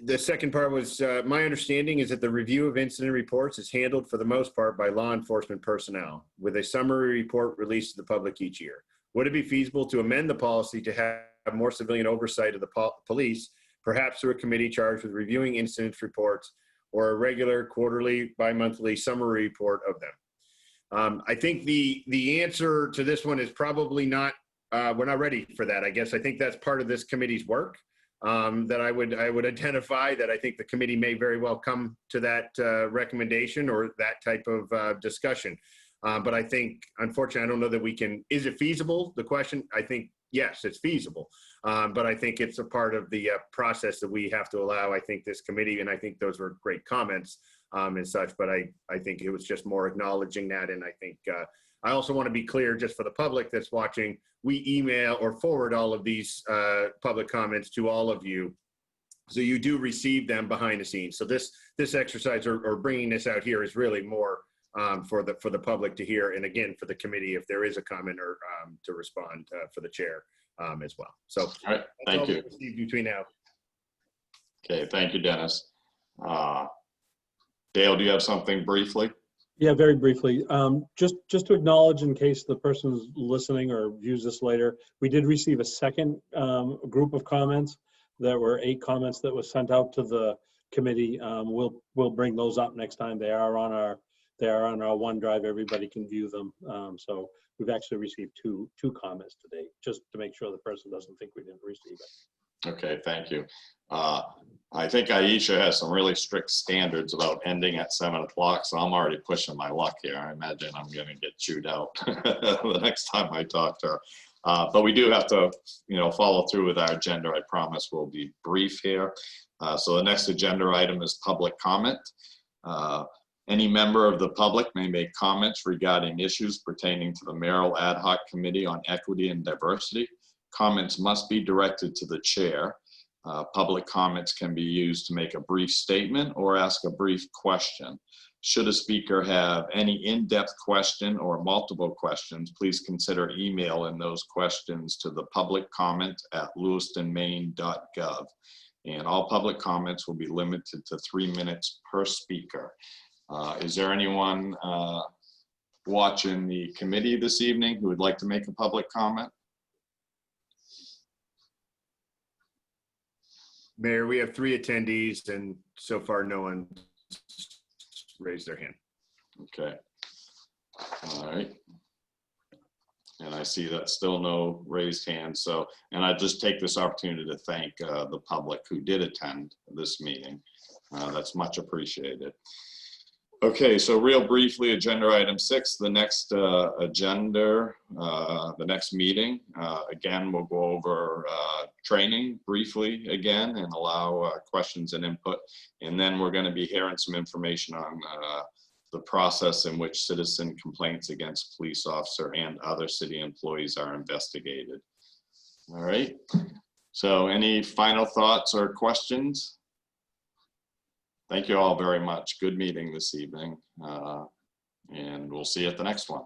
The second part was, my understanding is that the review of incident reports is handled for the most part by law enforcement personnel, with a summary report released to the public each year. Would it be feasible to amend the policy to have more civilian oversight of the police, perhaps through a committee charged with reviewing incident reports, or a regular quarterly, bi-monthly summary report of them? I think the answer to this one is probably not, we're not ready for that, I guess. I think that's part of this committee's work that I would identify, that I think the committee may very well come to that recommendation or that type of discussion. But I think, unfortunately, I don't know that we can, is it feasible? The question, I think, yes, it's feasible. But I think it's a part of the process that we have to allow, I think, this committee, and I think those were great comments and such, but I think it was just more acknowledging that. And I think I also want to be clear, just for the public that's watching, we email or forward all of these public comments to all of you. So you do receive them behind the scenes. So this exercise or bringing this out here is really more for the public to hear, and again, for the committee, if there is a comment or to respond for the chair as well. So all right, thank you. Between now. Okay, thank you, Dennis. Dale, do you have something briefly? Yeah, very briefly. Just to acknowledge, in case the person's listening or views this later, we did receive a second group of comments. There were 8 comments that was sent out to the committee. We'll bring those up next time. They are on our OneDrive. Everybody can view them. So we've actually received two comments today, just to make sure the person doesn't think we didn't receive it. Okay, thank you. I think Aisha has some really strict standards about ending at 7 o'clock, so I'm already pushing my luck here. I imagine I'm going to get chewed out the next time I talk to her. But we do have to, follow through with our agenda. I promise we'll be brief here. So the next agenda item is public comment. Any member of the public may make comments regarding issues pertaining to the Mayoral Ad Hoc Committee on Equity and Diversity. Comments must be directed to the chair. Public comments can be used to make a brief statement or ask a brief question. Should a speaker have any in-depth question or multiple questions, please consider emailing those questions to the public comment at lewistonmaine.gov. And all public comments will be limited to 3 minutes per speaker. Is there anyone watching the committee this evening who would like to make a public comment? Mayor, we have 3 attendees, and so far no one raised their hand. Okay. All right. And I see that still no raised hands. So, and I just take this opportunity to thank the public who did attend this meeting. That's much appreciated. Okay, so real briefly, agenda item 6, the next the next meeting. Again, we'll go over training briefly again and allow questions and input. And then we're going to be hearing some information on the process in which citizen complaints against police officer and other city employees are investigated. All right, so any final thoughts or questions? Thank you all very much. Good meeting this evening. And we'll see you at the next one.